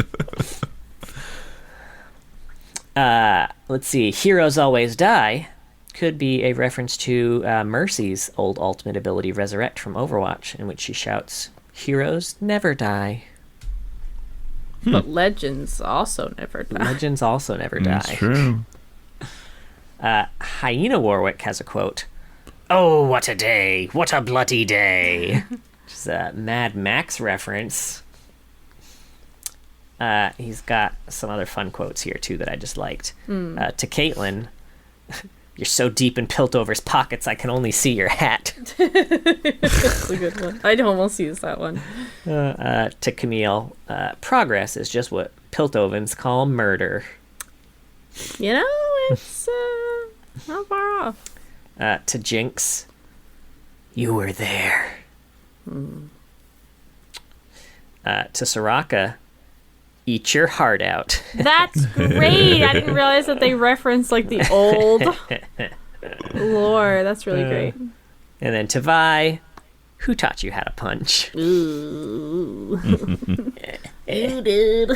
Speaker 3: Let's see. Heroes always die could be a reference to Mercy's old ultimate ability, Resurrect, from Overwatch, in which she shouts, "Heroes never die."
Speaker 1: but legends also never die.
Speaker 3: Legends also never die.
Speaker 2: That's true.
Speaker 3: Hyena Warwick has a quote. "Oh, what a day! What a bloody day!" Which is a Mad Max reference. He's got some other fun quotes here, too, that I just liked. To Caitlin, "You're so deep in Piltover's pockets, I can only see your hat."
Speaker 1: That's a good one. I'd almost use that one.
Speaker 3: To Camille, "Progress is just what Piltovans call murder."
Speaker 1: It's not far off.
Speaker 3: To Jinx, "You were there." To Soraka, "Eat your heart out."
Speaker 1: That's great. I didn't realize that they referenced like the old lore. That's really great.
Speaker 3: And then to Vi, Who taught you how to punch?
Speaker 1: Ooh. You did.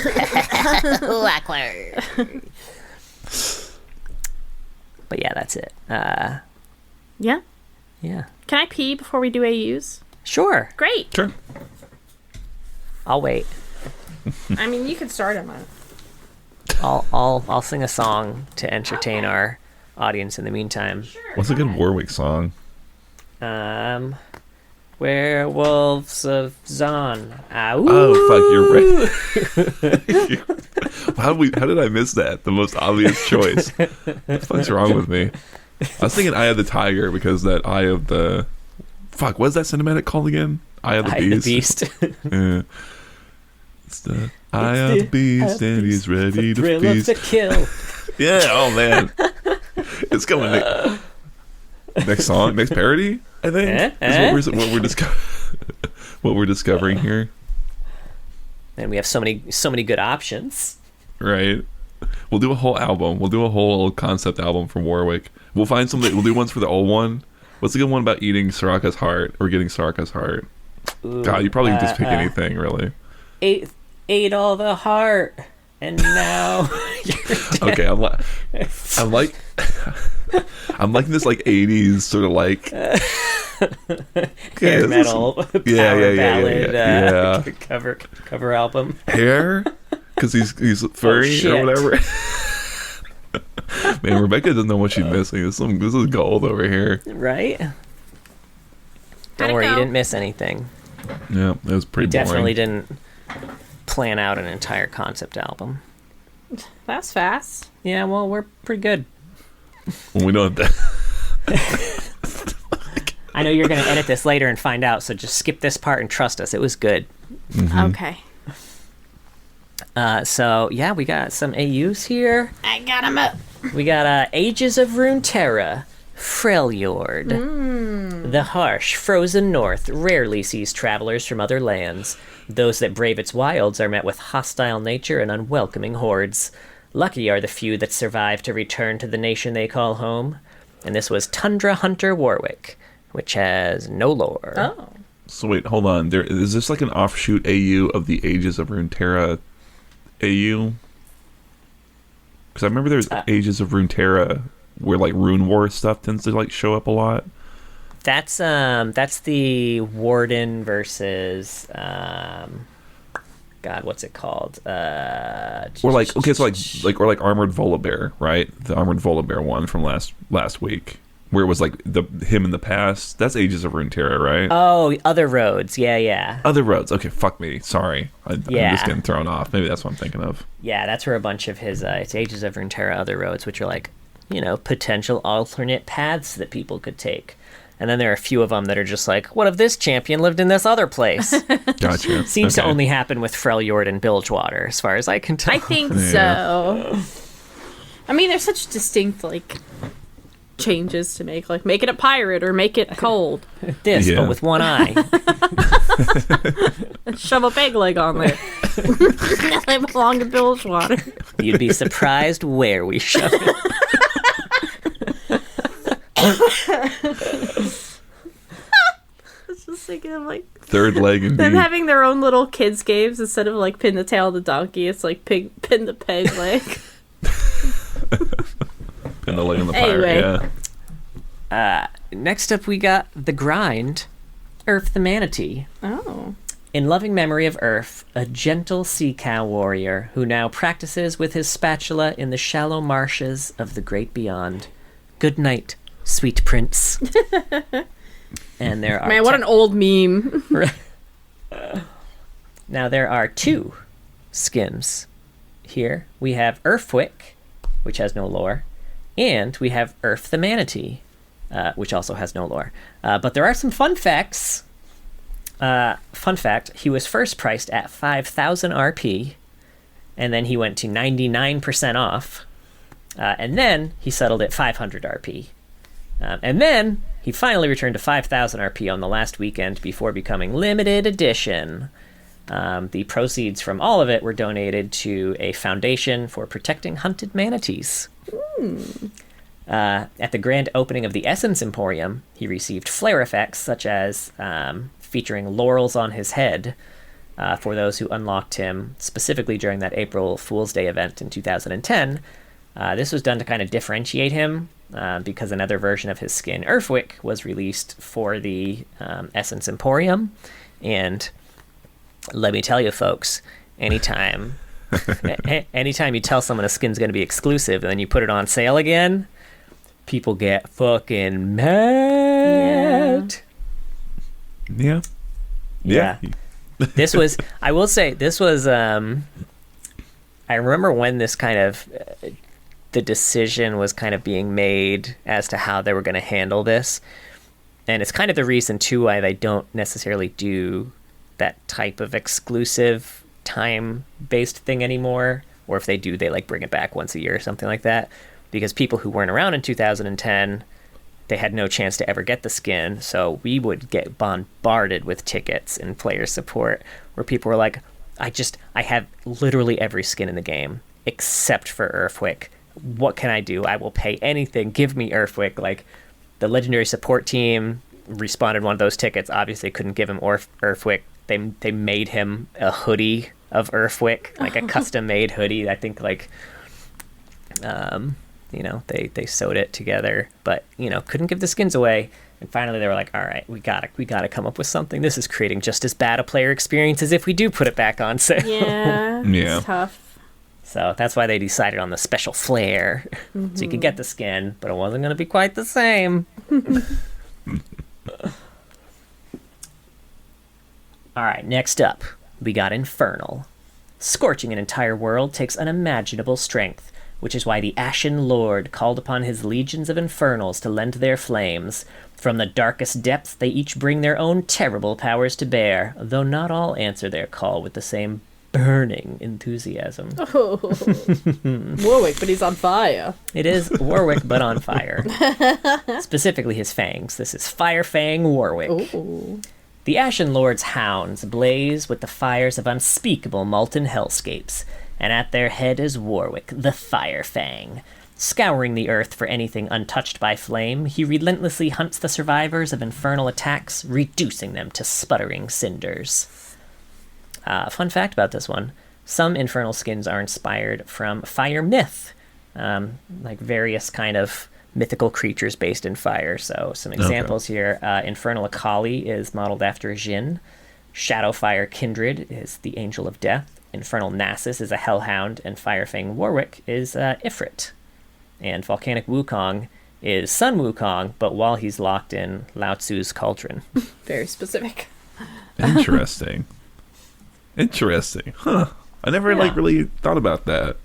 Speaker 3: But yeah, that's it.
Speaker 1: Yeah.
Speaker 3: Yeah.
Speaker 1: Can I pee before we do AUs?
Speaker 3: Sure.
Speaker 1: Great.
Speaker 2: Sure.
Speaker 3: I'll wait.
Speaker 1: I mean, you can start them on.
Speaker 3: I'll sing a song to entertain our audience in the meantime.
Speaker 1: Sure.
Speaker 2: What's a good Warwick song?
Speaker 3: Werewolves of Zaun.
Speaker 2: Oh fuck, you're right. How did I miss that? The most obvious choice. What the fuck's wrong with me? I was thinking Eye of the Tiger because that Eye of the fuck, what's that cinematic called again? Eye of the Beast. Yeah. It's the Eye of the Beast and he's ready to feast.
Speaker 3: To kill.
Speaker 2: Yeah, oh man. It's coming next song, next parody, I think. Is what we're discovering here.
Speaker 3: And we have so many good options.
Speaker 2: Right. We'll do a whole album. We'll do a whole concept album from Warwick. We'll find something. We'll do ones for the old one. What's the good one about eating Soraka's heart or getting Soraka's heart?
Speaker 3: Ooh,
Speaker 2: God, you probably can just pick anything, really.
Speaker 3: Ate all the heart, and now you're dead.
Speaker 2: Okay, I'm liking this like 80s sort of like
Speaker 3: hair metal power ballad
Speaker 2: yeah.
Speaker 3: cover album.
Speaker 2: Hair, because he's furry or whatever. Man, Rebecca doesn't know what she's missing. This is gold over here.
Speaker 3: Right? Don't worry, you didn't miss anything.
Speaker 2: Yeah, it was pretty boring.
Speaker 3: Definitely didn't plan out an entire concept album.
Speaker 1: That's fast.
Speaker 3: Yeah, well, we're pretty good.
Speaker 2: Well, we know that.
Speaker 3: I know you're going to edit this later and find out, so just skip this part and trust us. It was good.
Speaker 2: Mm-hmm.
Speaker 1: Okay.
Speaker 3: So, yeah, we got some AUs here.
Speaker 1: I got them up.
Speaker 3: We got Ages of Runeterra, Freljord. The harsh, frozen north rarely sees travelers from other lands. Those that brave its wilds are met with hostile nature and unwelcoming hordes. Lucky are the few that survive to return to the nation they call home. And this was Tundra Hunter Warwick, which has no lore.
Speaker 1: Oh.
Speaker 2: So wait, hold on. Is this like an offshoot AU of the Ages of Runeterra AU? Because I remember there's Ages of Runeterra where like Rune War stuff tends to like show up a lot.
Speaker 3: That's the Warden versus God, what's it called? Or
Speaker 2: like okay, so like Armored Volibear, right? The Armored Volibear one from last week, where it was like him in the past. That's Ages of Runeterra, right?
Speaker 3: Oh, Other Roads, yeah.
Speaker 2: Other Roads. Okay, fuck me. Sorry, I'm just getting thrown off. Maybe that's what I'm thinking of.
Speaker 3: Yeah, that's where a bunch of his it's Ages of Runeterra, Other Roads, which are like, potential alternate paths that people could take. And then there are a few of them that are just like, what if this champion lived in this other place?
Speaker 2: Gotcha.
Speaker 3: Seems to only happen with Freljord and Bilgewater, as far as I can tell.
Speaker 1: I think so. I mean, there's such distinct, like, changes to make. Like, make it a pirate or make it cold.
Speaker 3: But with one eye.
Speaker 1: Shove a peg leg on there. They belong to Bilgewater.
Speaker 3: You'd be surprised where we shove it.
Speaker 1: Just thinking of like
Speaker 2: third leg and
Speaker 1: them having their own little kids games instead of like pin the tail of the donkey. It's like pin the peg leg.
Speaker 2: Pin the leg on the pirate.
Speaker 1: Anyway.
Speaker 2: Yeah.
Speaker 3: Next up, we got the grind, Earth the Manatee.
Speaker 1: Oh.
Speaker 3: In loving memory of Earth, a gentle sea cow warrior who now practices with his spatula in the shallow marshes of the great beyond. Good night, sweet prince. And there are
Speaker 1: what an old meme.
Speaker 3: Now there are two skins here. We have Earthwick, which has no lore, and we have Earth the Manatee, which also has no lore. But there are some fun facts. Fun fact, he was first priced at 5,000 RP, and then he went to 99% off, and then he settled at 500 RP. And then he finally returned to 5,000 RP on the last weekend before becoming limited edition. The proceeds from all of it were donated to a foundation for protecting hunted manatees. At the grand opening of the Essence Emporium, he received flare effects such as featuring laurels on his head for those who unlocked him specifically during that April Fool's Day event in 2010. This was done to kind of differentiate him because another version of his skin, Earthwick, was released for the Essence Emporium. And let me tell you, folks, anytime you tell someone a skin's going to be exclusive and then you put it on sale again, people get fucking mad.
Speaker 2: Yeah.
Speaker 3: This was, I will say, this was, I remember when this kind of, the decision was kind of being made as to how they were going to handle this. And it's kind of the reason, too, why they don't necessarily do that type of exclusive time-based thing anymore. Or if they do, they like bring it back once a year or something like that. Because people who weren't around in 2010, they had no chance to ever get the skin. So we would get bombarded with tickets and player support where people were like, I have literally every skin in the game except for Earthwick. What can I do? I will pay anything. Give me Earthwick. Like, the legendary support team responded one of those tickets. Obviously couldn't give him Earthwick. They made him a hoodie of Earthwick, like a custom made hoodie. I think like they sewed it together, but couldn't give the skins away. And finally they were like, all right, we gotta come up with something. This is creating just as bad a player experience as if we do put it back on sale.
Speaker 1: Yeah. It's tough.
Speaker 3: So that's why they decided on the special flare. Mm-hmm. So you could get the skin, but it wasn't going to be quite the same. All right, next up, we got Infernal. Scorching an entire world takes unimaginable strength, which is why the Ashen Lord called upon his legions of Infernals to lend their flames. From the darkest depths, they each bring their own terrible powers to bear, though not all answer their call with the same burning enthusiasm.
Speaker 1: Oh. Warwick, but he's on fire.
Speaker 3: It is Warwick, but on fire. Specifically his fangs. This is Fire Fang Warwick.
Speaker 1: Ooh.
Speaker 3: The Ashen Lord's hounds blaze with the fires of unspeakable molten hellscapes, and at their head is Warwick, the Fire Fang. Scouring the earth for anything untouched by flame, he relentlessly hunts the survivors of infernal attacks, reducing them to sputtering cinders. Fun fact about this one, some infernal skins are inspired from fire myth, like various kind of mythical creatures based in fire. So some examples here, Infernal Akali is modeled after Jin, Shadowfire Kindred is the Angel of Death, Infernal Nasus is a Hellhound, and Firefang Warwick is Ifrit. And Volcanic Wukong is Sun Wukong, but while he's locked in Lao Tzu's cauldron.
Speaker 1: Very specific.
Speaker 2: Interesting. Interesting. Huh. I never really thought about that.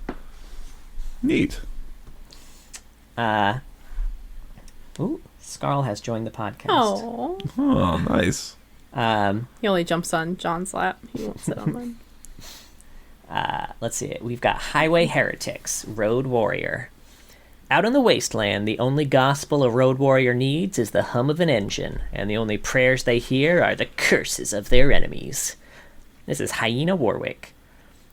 Speaker 2: Neat.
Speaker 3: Scarl has joined the podcast.
Speaker 2: Oh, nice.
Speaker 1: He only jumps on John's lap. He won't sit on mine.
Speaker 3: Let's see. We've got Highway Heretics, Road Warrior. Out in the wasteland, the only gospel a road warrior needs is the hum of an engine, and the only prayers they hear are the curses of their enemies. This is Hyena Warwick.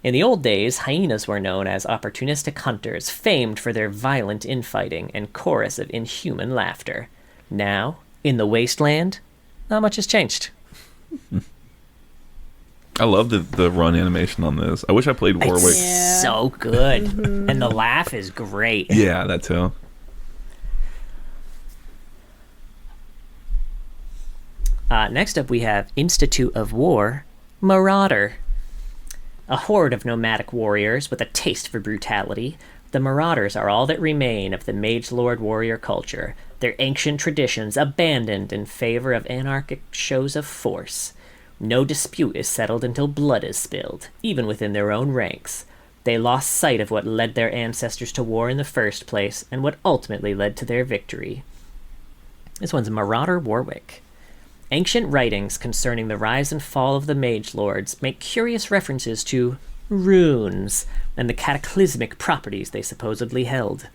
Speaker 3: In the old days, hyenas were known as opportunistic hunters, famed for their violent infighting and chorus of inhuman laughter. Now, in the wasteland, not much has changed.
Speaker 2: I love the run animation on this. I wish I played Warwick.
Speaker 3: It's so good. Mm-hmm. And the laugh is great.
Speaker 2: Yeah, that too.
Speaker 3: Next up, we have Institute of War, Marauder. A horde of nomadic warriors with a taste for brutality, the Marauders are all that remain of the Mage Lord warrior culture, their ancient traditions abandoned in favor of anarchic shows of force. No dispute is settled until blood is spilled, even within their own ranks. They lost sight of what led their ancestors to war in the first place, and what ultimately led to their victory. This one's Marauder Warwick. Ancient writings concerning the rise and fall of the Mage Lords make curious references to runes and the cataclysmic properties they supposedly held.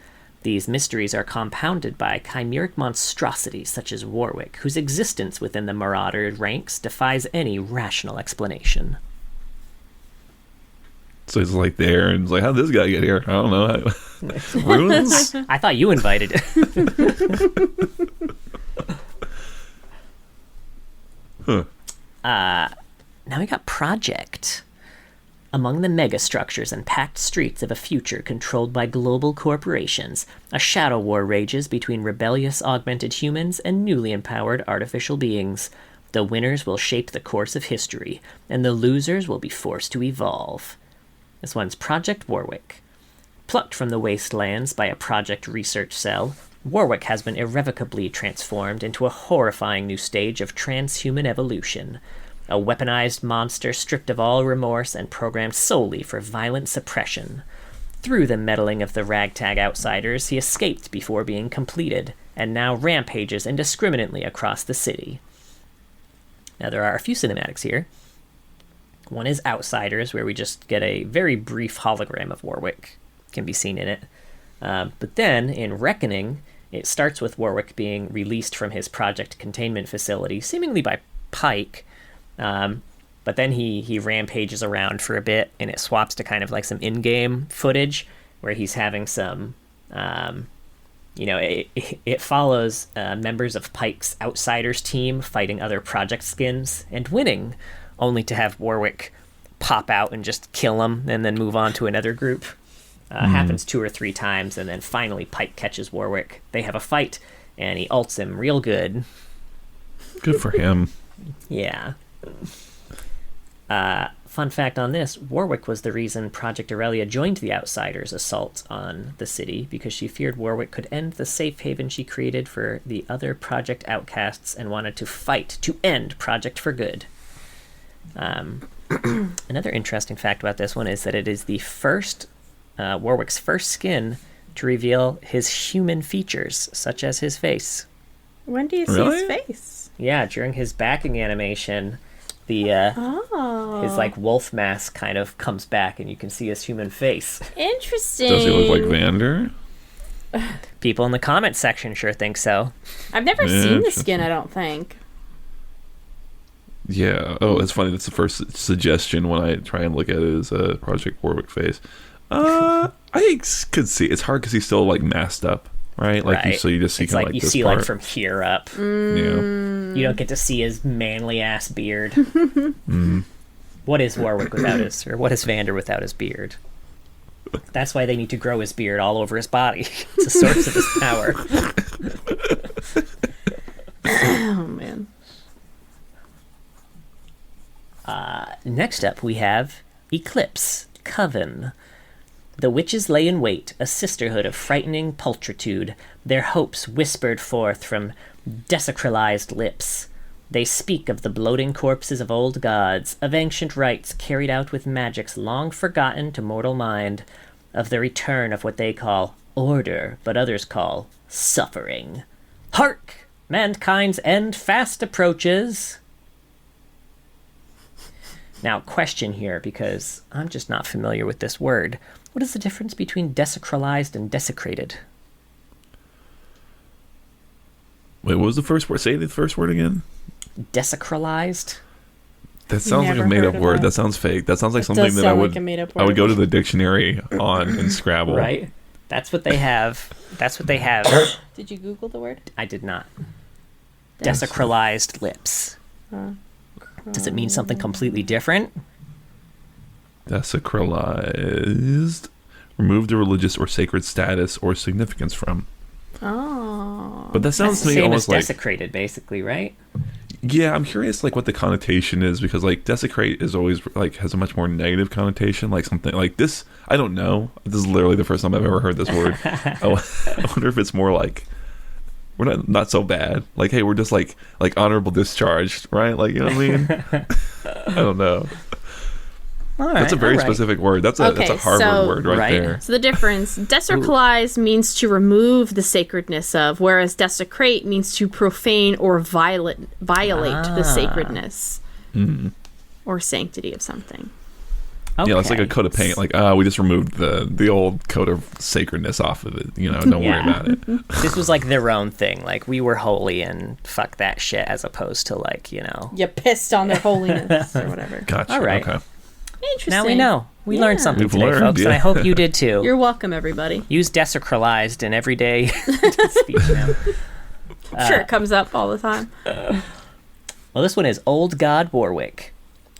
Speaker 3: These mysteries are compounded by chimeric monstrosities such as Warwick, whose existence within the Marauder ranks defies any rational explanation.
Speaker 2: So he's like there, and he's like, "How did this guy get here? I don't know." Runes?
Speaker 3: I thought you invited it.
Speaker 2: Huh.
Speaker 3: Now we got Project. Among the megastructures and packed streets of a future controlled by global corporations, a shadow war rages between rebellious augmented humans and newly empowered artificial beings. The winners will shape the course of history, and the losers will be forced to evolve. This one's Project Warwick. Plucked from the wastelands by a project research cell, Warwick has been irrevocably transformed into a horrifying new stage of transhuman evolution. A weaponized monster stripped of all remorse and programmed solely for violent suppression. Through the meddling of the ragtag outsiders, he escaped before being completed, and now rampages indiscriminately across the city. Now there are a few cinematics here. One is Outsiders, where we just get a very brief hologram of Warwick. Can be seen in it. But then, in Reckoning, it starts with Warwick being released from his project containment facility, seemingly by Pike. But then he rampages around for a bit, and it swaps to kind of like some in-game footage where he's having some, it follows members of Pike's Outsiders team fighting other project skins and winning, only to have Warwick pop out and just kill him and then move on to another group. Happens 2 or 3 times, and then finally Pike catches Warwick. They have a fight, and he ults him real good.
Speaker 2: Good for him.
Speaker 3: Yeah. Fun fact on this, Warwick was the reason Project Aurelia joined the Outsiders' assault on the city, because she feared Warwick could end the safe haven she created for the other Project outcasts and wanted to fight to end Project for good. Another interesting fact about this one is that it is the first, Warwick's first skin to reveal his human features, such as his face.
Speaker 1: When do you see his face?
Speaker 3: Yeah, during his backing animation, his like wolf mask kind of comes back, and you can see his human face.
Speaker 1: Interesting.
Speaker 2: Does he look like Vander?
Speaker 3: People in the comment section sure think so.
Speaker 1: I've never seen the skin, I don't think.
Speaker 2: Yeah. Oh, it's funny. That's the first suggestion when I try and look at his Project Warwick face. I could see. It's hard because he's still like masked up, right? Like
Speaker 3: right.
Speaker 2: you just see
Speaker 3: it's
Speaker 2: kind
Speaker 3: like
Speaker 2: of
Speaker 3: you
Speaker 2: this
Speaker 3: see
Speaker 2: part.
Speaker 3: like from here up.
Speaker 2: Yeah.
Speaker 3: You don't get to see his manly ass beard. What is Warwick without his, or what is Vander without his beard? That's why they need to grow his beard all over his body. It's a source of his power.
Speaker 1: Oh man.
Speaker 3: Next up, we have Eclipse, Coven. The witches lay in wait, a sisterhood of frightening pulchritude, their hopes whispered forth from desacralized lips. They speak of the bloating corpses of old gods, of ancient rites carried out with magics long forgotten to mortal mind, of the return of what they call order, but others call suffering. Hark! Mankind's end fast approaches. Now, question here, because I'm just not familiar with this word. What is the difference between desacralized and desecrated?
Speaker 2: Wait, what was the first word? Say the first word again.
Speaker 3: Desacralized?
Speaker 2: That sounds like a made-up word. That sounds fake. That sounds like something that I would go to the dictionary on and Scrabble.
Speaker 3: Right? That's what they have. That's what they have.
Speaker 1: Did you Google the word?
Speaker 3: I did not. Desacralized lips. Does it mean something completely different?
Speaker 2: Desacralized. Remove the religious or sacred status or significance from.
Speaker 1: Oh.
Speaker 2: But that sounds to me
Speaker 3: same
Speaker 2: almost
Speaker 3: as
Speaker 2: like
Speaker 3: desecrated, basically, right?
Speaker 2: Yeah, I'm curious like what the connotation is, because like desecrate is always like has a much more negative connotation, like something like this. I don't know. This is literally the first time I've ever heard this word. I wonder if it's more like we're not so bad. Like, hey, we're just like honorable discharged, right? Like, you know what I mean? I don't know. That's a very specific word. That's a Harvard word right there.
Speaker 1: So the difference, desacralize means to remove the sacredness of, whereas desecrate means to profane or violate the sacredness or sanctity of something.
Speaker 3: Okay.
Speaker 2: Yeah, it's like a coat of paint. Like, we just removed the old coat of sacredness off of it. You know, don't worry about it.
Speaker 3: This was like their own thing. Like, we were holy and fuck that shit, as opposed to like, you know.
Speaker 1: You pissed on their holiness or whatever.
Speaker 2: Gotcha.
Speaker 3: All right.
Speaker 2: Okay.
Speaker 1: Interesting.
Speaker 3: Now we know. We learned something
Speaker 2: We've
Speaker 3: today,
Speaker 2: learned,
Speaker 3: folks, and I hope you did too.
Speaker 1: You're welcome, everybody.
Speaker 3: Use desacralized in everyday speech now.
Speaker 1: Sure, it comes up all the time.
Speaker 3: Well, this one is Old God Warwick.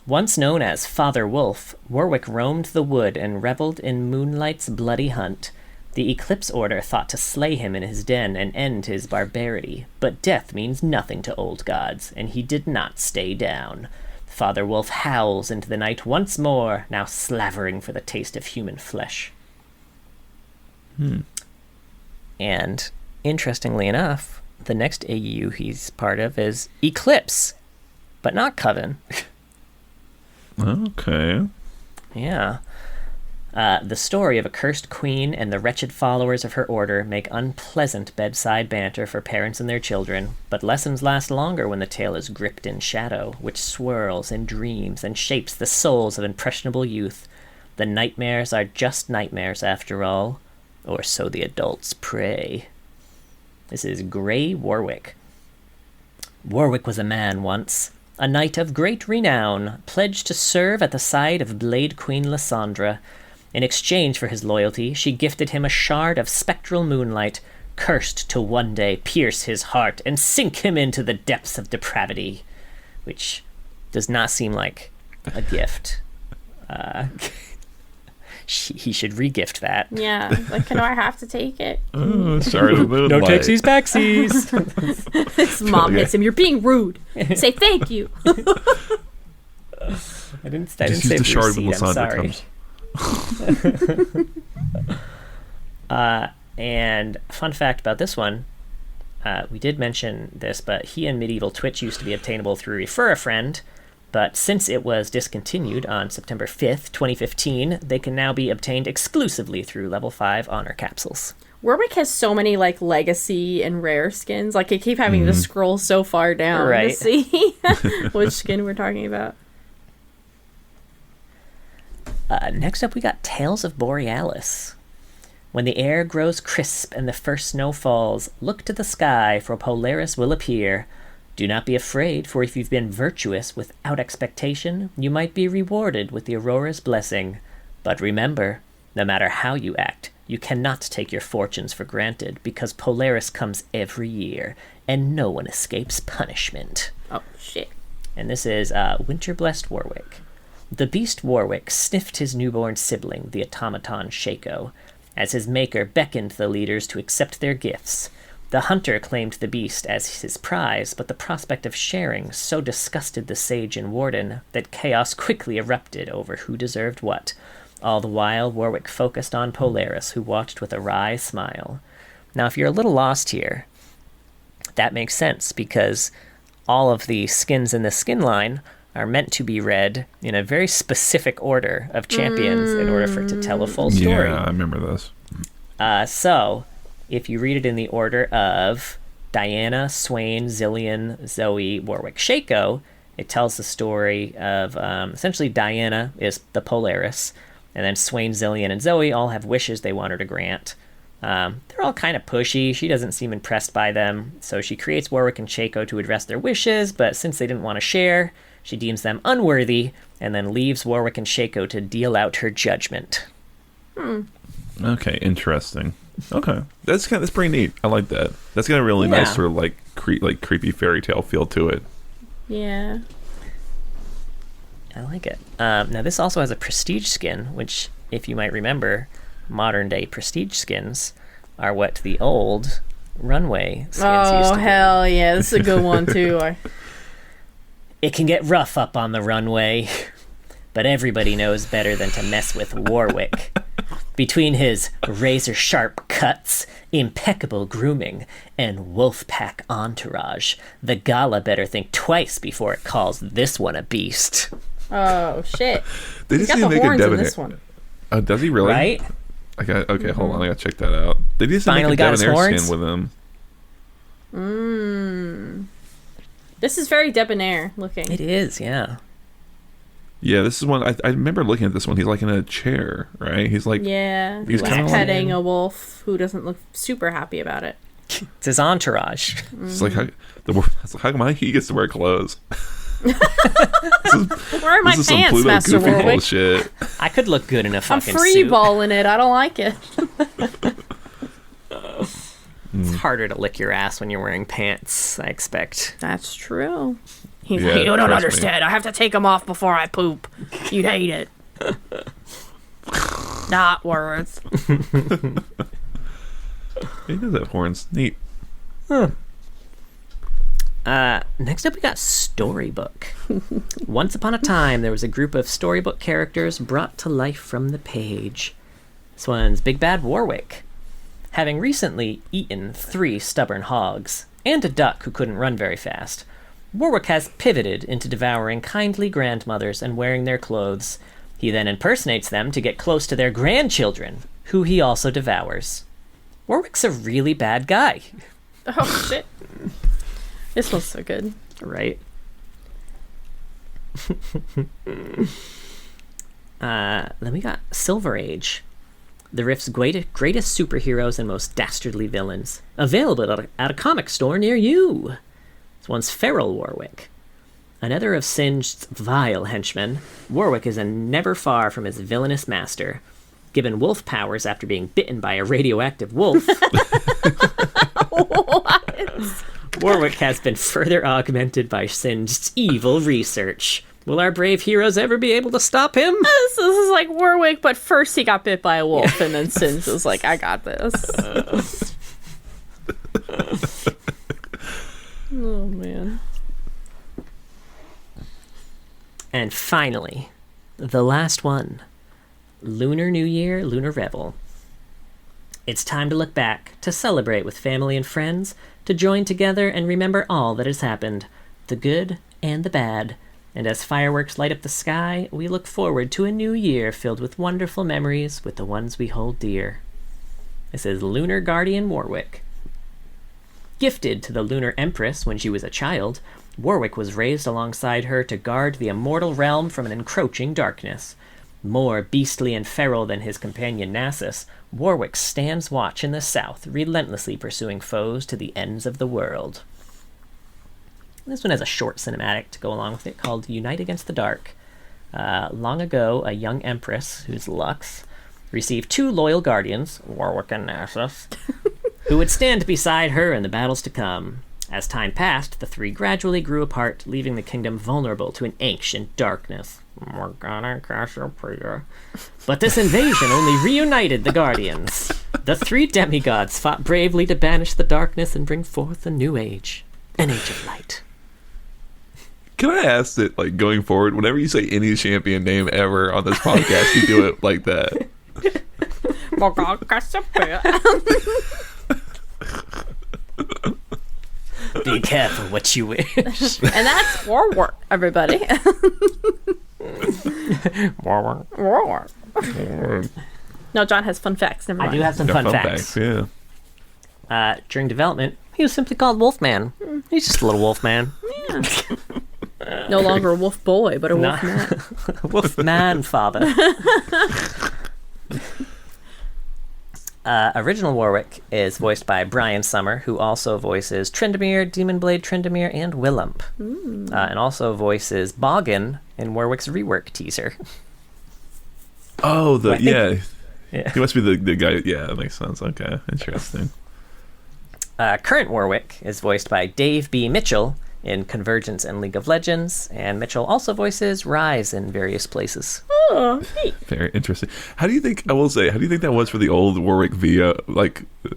Speaker 3: Once known as Father Wolf, Warwick roamed the wood and reveled in moonlight's bloody hunt. The Eclipse Order thought to slay him in his den and end his barbarity, but death means nothing to old gods, and he did not stay down. Father Wolf howls into the night once more, now slavering for the taste of human flesh. And, interestingly enough, the next AU he's part of is Eclipse, but not Coven.
Speaker 2: Okay.
Speaker 3: Yeah. The story of a cursed queen and the wretched followers of her order make unpleasant bedside banter for parents and their children, but lessons last longer when the tale is gripped in shadow, which swirls in dreams and shapes the souls of impressionable youth. The nightmares are just nightmares after all, or so the adults pray. This is Grey Warwick. Warwick was a man once, a knight of great renown, pledged to serve at the side of Blade Queen Lysandra. In exchange for his loyalty, she gifted him a shard of spectral moonlight, cursed to one day pierce his heart and sink him into the depths of depravity, which does not seem like a gift. He should re-gift that.
Speaker 1: Yeah, like, do I have to take it?
Speaker 2: Oh, sorry, the moonlight.
Speaker 3: No takesies backsies.
Speaker 1: His mom hits him. You're being rude. Say thank you.
Speaker 3: I didn't
Speaker 2: Just
Speaker 3: say
Speaker 2: use the shard
Speaker 3: receipt,
Speaker 2: when
Speaker 3: I'm
Speaker 2: Lysandra
Speaker 3: sorry. And fun fact about this one, we did mention this, but he and Medieval Twitch used to be obtainable through Refer a Friend, but since it was discontinued on September 5th, 2015, they can now be obtained exclusively through Level 5 Honor Capsules.
Speaker 1: Warwick has so many, like, legacy and rare skins. Like, I keep having to scroll so far down to see which skin we're talking about.
Speaker 3: Next up, we got Tales of Borealis. When the air grows crisp and the first snow falls, look to the sky, for Polaris will appear. Do not be afraid, for if you've been virtuous without expectation, you might be rewarded with the Aurora's blessing. But remember, no matter how you act, you cannot take your fortunes for granted, because Polaris comes every year, and no one escapes punishment.
Speaker 1: Oh, shit.
Speaker 3: And this is Winter-Blessed Warwick. The beast Warwick sniffed his newborn sibling, the automaton Shaco, as his maker beckoned the leaders to accept their gifts. The hunter claimed the beast as his prize, but the prospect of sharing so disgusted the sage and warden that chaos quickly erupted over who deserved what. All the while, Warwick focused on Polaris, who watched with a wry smile. Now, if you're a little lost here, that makes sense, because all of the skins in the skin line are meant to be read in a very specific order of champions in order for it to tell a full story.
Speaker 2: Yeah, I remember this.
Speaker 3: So, if you read it in the order of Diana, Swain, Zillion, Zoe, Warwick, Shaco, it tells the story of essentially Diana is the Polaris, and then Swain, Zillion, and Zoe all have wishes they want her to grant. They're all kind of pushy. She doesn't seem impressed by them, so she creates Warwick and Shaco to address their wishes, but since they didn't want to share, she deems them unworthy, and then leaves Warwick and Shaco to deal out her judgment.
Speaker 2: Okay, interesting. Okay, that's pretty neat. I like that. That's got a really nice sort of like creepy fairy tale feel to it.
Speaker 1: Yeah,
Speaker 3: I like it. Now this also has a prestige skin, which, if you might remember, modern day prestige skins are what the old runway skins used to be.
Speaker 1: Oh hell yeah, this is a good one too.
Speaker 3: It can get rough up on the runway, but everybody knows better than to mess with Warwick. Between his razor-sharp cuts, impeccable grooming, and wolf-pack entourage, the gala better think twice before it calls this one a beast.
Speaker 1: Oh shit!
Speaker 2: They
Speaker 1: He's
Speaker 2: just
Speaker 1: got
Speaker 2: need
Speaker 1: the
Speaker 2: to make a
Speaker 1: horns in
Speaker 2: debonair.
Speaker 1: this one.
Speaker 2: Oh, does he really?
Speaker 3: Right?
Speaker 2: Okay, hold on. I gotta check that out. They just need to
Speaker 3: Finally
Speaker 2: make a
Speaker 3: got his
Speaker 2: debonair
Speaker 3: horns?
Speaker 2: skin with him.
Speaker 1: This is very debonair looking.
Speaker 3: It is, yeah.
Speaker 2: Yeah, this is one. I remember looking at this one. He's like in a chair, right? He's like,
Speaker 1: Yeah,
Speaker 2: He's
Speaker 1: he's
Speaker 2: kinda like-
Speaker 1: petting a wolf who doesn't look super happy about it.
Speaker 3: It's his entourage.
Speaker 2: it's like how come he gets to wear clothes?
Speaker 1: Where are my
Speaker 2: this is
Speaker 1: pants,
Speaker 2: some Pluto
Speaker 1: Master
Speaker 2: Goofy
Speaker 1: Warwick?
Speaker 2: bullshit.
Speaker 3: I could look good in a
Speaker 1: I'm
Speaker 3: fucking
Speaker 1: free
Speaker 3: suit.
Speaker 1: balling it. I don't like it.
Speaker 3: It's harder to lick your ass when you're wearing pants, I expect.
Speaker 1: That's true. He's
Speaker 2: Yeah,
Speaker 1: like, you don't
Speaker 2: trust me.
Speaker 1: understand. I have to take them off before I poop. You'd hate it. Not words.
Speaker 2: He does have horns. Neat.
Speaker 3: Next up, we got Storybook. Once upon a time, there was a group of storybook characters brought to life from the page. This one's Big Bad Warwick. Having recently eaten 3 stubborn hogs and a duck who couldn't run very fast, Warwick has pivoted into devouring kindly grandmothers and wearing their clothes. He then impersonates them to get close to their grandchildren, who he also devours. Warwick's a really bad guy.
Speaker 1: Oh, shit. This one's so good.
Speaker 3: Right? Then we got Silver Age. The Rift's greatest superheroes and most dastardly villains. Available at a comic store near you. This one's Feral Warwick. Another of Singe's vile henchmen, Warwick is never far from his villainous master. Given wolf powers after being bitten by a radioactive wolf,
Speaker 1: What?
Speaker 3: Warwick has been further augmented by Singe's evil research. Will our brave heroes ever be able to stop him?
Speaker 1: This is like Warwick, but first he got bit by a wolf, and then Sins was like, I got this. Oh, man.
Speaker 3: And finally, the last one. Lunar New Year, Lunar Revel. It's time to look back, to celebrate with family and friends, to join together and remember all that has happened, the good and the bad. And as fireworks light up the sky, we look forward to a new year filled with wonderful memories with the ones we hold dear. This is Lunar Guardian Warwick. Gifted to the Lunar Empress when she was a child, Warwick was raised alongside her to guard the immortal realm from an encroaching darkness. More beastly and feral than his companion Nasus, Warwick stands watch in the south, relentlessly pursuing foes to the ends of the world. This one has a short cinematic to go along with it called Unite Against the Dark. Long ago, a young empress, who's Lux, received 2 loyal guardians, Warwick and Nasus, who would stand beside her in the battles to come. As time passed, the 3 gradually grew apart, leaving the kingdom vulnerable to an ancient darkness. Morgana Cassiopeia. But this invasion only reunited the Guardians. The 3 demigods fought bravely to banish the darkness and bring forth a new age. An age of light.
Speaker 2: Can I ask that, like, going forward, whenever you say any champion name ever on this podcast, you do it like that?
Speaker 1: Morgana Cassiopeia.
Speaker 3: Be careful what you wish.
Speaker 1: And that's Warwick, everybody. Warwick. No, John has fun facts. Never mind.
Speaker 3: I do have some
Speaker 2: They're
Speaker 3: fun facts.
Speaker 2: Yeah.
Speaker 3: During development, he was simply called Wolfman. He's just a little Wolfman.
Speaker 1: Yeah. No longer a wolf boy, but a wolf man.
Speaker 3: Wolfman father. Original Warwick is voiced by Brian Summer, who also voices Tryndamere, Demon Blade Tryndamere, and Willump. And also voices Boggin in Warwick's rework teaser.
Speaker 2: Oh, yeah. He must be the guy. Yeah, that makes sense. Okay, interesting.
Speaker 3: Current Warwick is voiced by Dave B. Mitchell in Convergence and League of Legends, and Mitchell also voices Rise in various places.
Speaker 1: Oh, neat.
Speaker 2: Very interesting. How do you think that was for the old Warwick via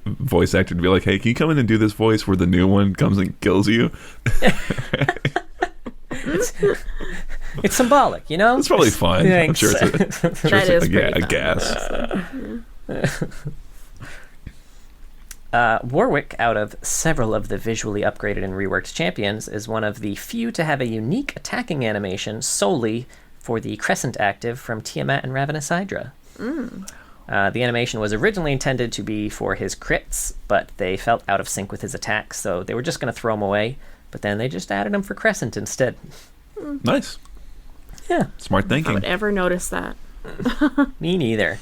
Speaker 2: voice actor to be like, hey, can you come in and do this voice where the new one comes and kills you?
Speaker 3: It's symbolic, you know?
Speaker 2: It's probably fun. I'm sure it's
Speaker 1: That is pretty
Speaker 2: a
Speaker 1: fun.
Speaker 2: gas.
Speaker 3: Warwick, out of several of the visually upgraded and reworked champions, is one of the few to have a unique attacking animation solely for the Crescent active from Tiamat and Ravenous Hydra. The animation was originally intended to be for his crits, but they felt out of sync with his attacks, so they were just going to throw him away, but then they just added him for Crescent instead.
Speaker 2: Nice.
Speaker 3: Yeah.
Speaker 2: Smart
Speaker 1: I
Speaker 2: thinking.
Speaker 1: would ever notice that.
Speaker 3: Me neither.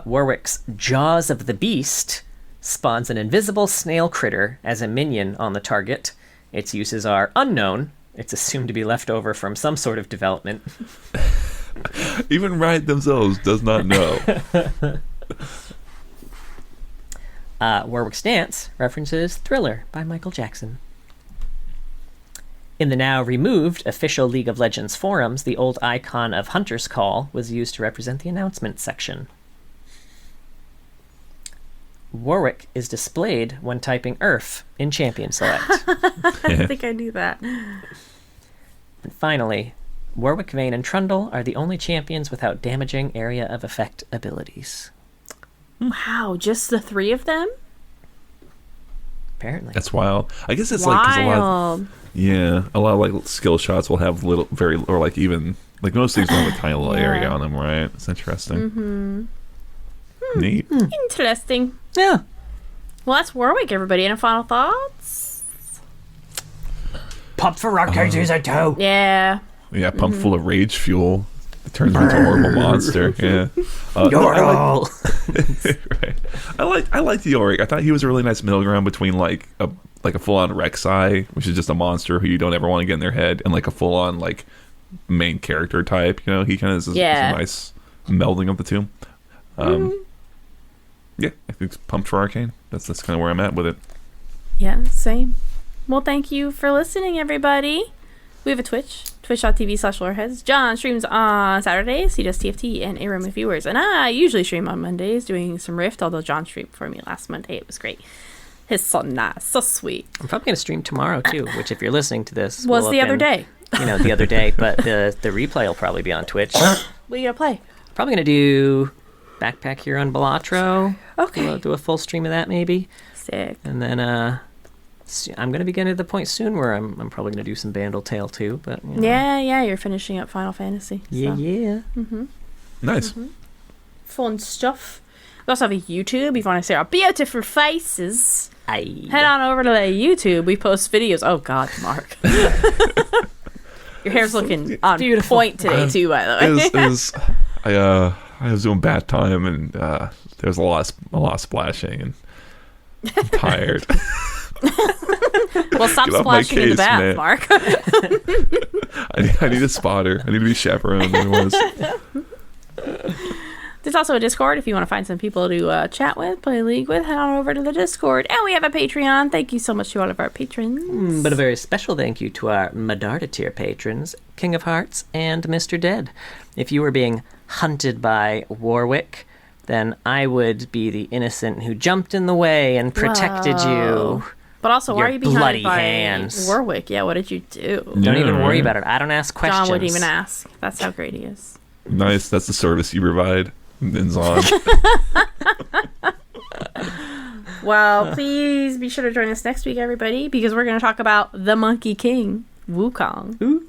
Speaker 3: Warwick's Jaws of the Beast spawns an invisible snail critter as a minion on the target, Its uses are unknown. It's assumed to be left over from some sort of development.
Speaker 2: Even Riot themselves does not know.
Speaker 3: Warwick's Dance references Thriller by Michael Jackson. In the now removed official League of Legends forums, the old icon of Hunter's Call was used to represent the announcement section. Warwick is displayed when typing ERF in Champion Select.
Speaker 1: I think I knew that.
Speaker 3: And finally, Warwick, Vayne, and Trundle are the only champions without damaging area of effect abilities.
Speaker 1: Wow, just the 3 of them?
Speaker 3: Apparently.
Speaker 2: That's wild. I guess it's like 'cause a lot of like skill shots will have little, very, or like even like most things will have a tiny little area on them, right? It's interesting. Neat.
Speaker 1: Interesting.
Speaker 3: Yeah.
Speaker 1: Well, that's Warwick, everybody. Any final thoughts?
Speaker 3: Pumped for Arcane Season 2.
Speaker 1: Yeah.
Speaker 2: Yeah, pumped full of rage fuel. It turns into a horrible monster. Yeah.
Speaker 3: Yordle.
Speaker 2: Right. I liked Yorick. I thought he was a really nice middle ground between like a full on Rek'Sai, which is just a monster who you don't ever want to get in their head, and like a full on like main character type. You know, he kind of is a nice melding of the two. Yeah, I think it's pumped for Arcane. That's kind of where I'm at with it.
Speaker 1: Yeah, same. Well, thank you for listening, everybody. We have a Twitch, twitch.tv/loreheads. John streams on Saturdays. He does TFT and A Room with viewers. And I usually stream on Mondays doing some Rift, although John streamed for me last Monday. It was great. He's so nice, so sweet.
Speaker 3: I'm probably going to stream tomorrow, too, which if you're listening to this...
Speaker 1: was the other day.
Speaker 3: You know, the other day, but the replay will probably be on Twitch.
Speaker 1: What are you going to play?
Speaker 3: Probably going to do Backpack here on Balatro.
Speaker 1: Okay.
Speaker 3: We'll do a full stream of that, maybe.
Speaker 1: Sick.
Speaker 3: And then I'm going to be getting to the point soon where I'm probably going to do some Bandle Tale, too. But you know.
Speaker 1: Yeah, you're finishing up Final Fantasy. So.
Speaker 3: Yeah.
Speaker 2: Nice.
Speaker 1: Fun stuff. We also have a YouTube. If you want to see our beautiful faces,
Speaker 3: Aye.
Speaker 1: head on over to the YouTube. We post videos. Oh, God, Mark. Your hair's looking on
Speaker 3: beautiful.
Speaker 1: Point today, too, by the way.
Speaker 2: I was doing bath time, and there was a lot of splashing, and I'm tired.
Speaker 1: Well, stop splashing in the bath, man. Mark.
Speaker 2: I need a spotter. I need to be chaperoned.
Speaker 1: There's also a Discord if you want to find some people to chat with, play League with. Head on over to the Discord. And we have a Patreon. Thank you so much to all of our patrons.
Speaker 3: But a very special thank you to our Medarda tier patrons, King of Hearts and Mr. Dead. If you were being hunted by Warwick, then I would be the innocent who jumped in the way and protected you.
Speaker 1: But also, why are you being hunted by
Speaker 3: hands.
Speaker 1: Warwick? Yeah, what did you do?
Speaker 3: Don't even worry about it. I don't ask questions.
Speaker 1: John wouldn't even ask. That's how great he is.
Speaker 2: Nice. That's the service you provide in Zaun.
Speaker 1: Well, please be sure to join us next week, everybody, because we're going to talk about the Monkey King, Wukong.
Speaker 3: Ooh.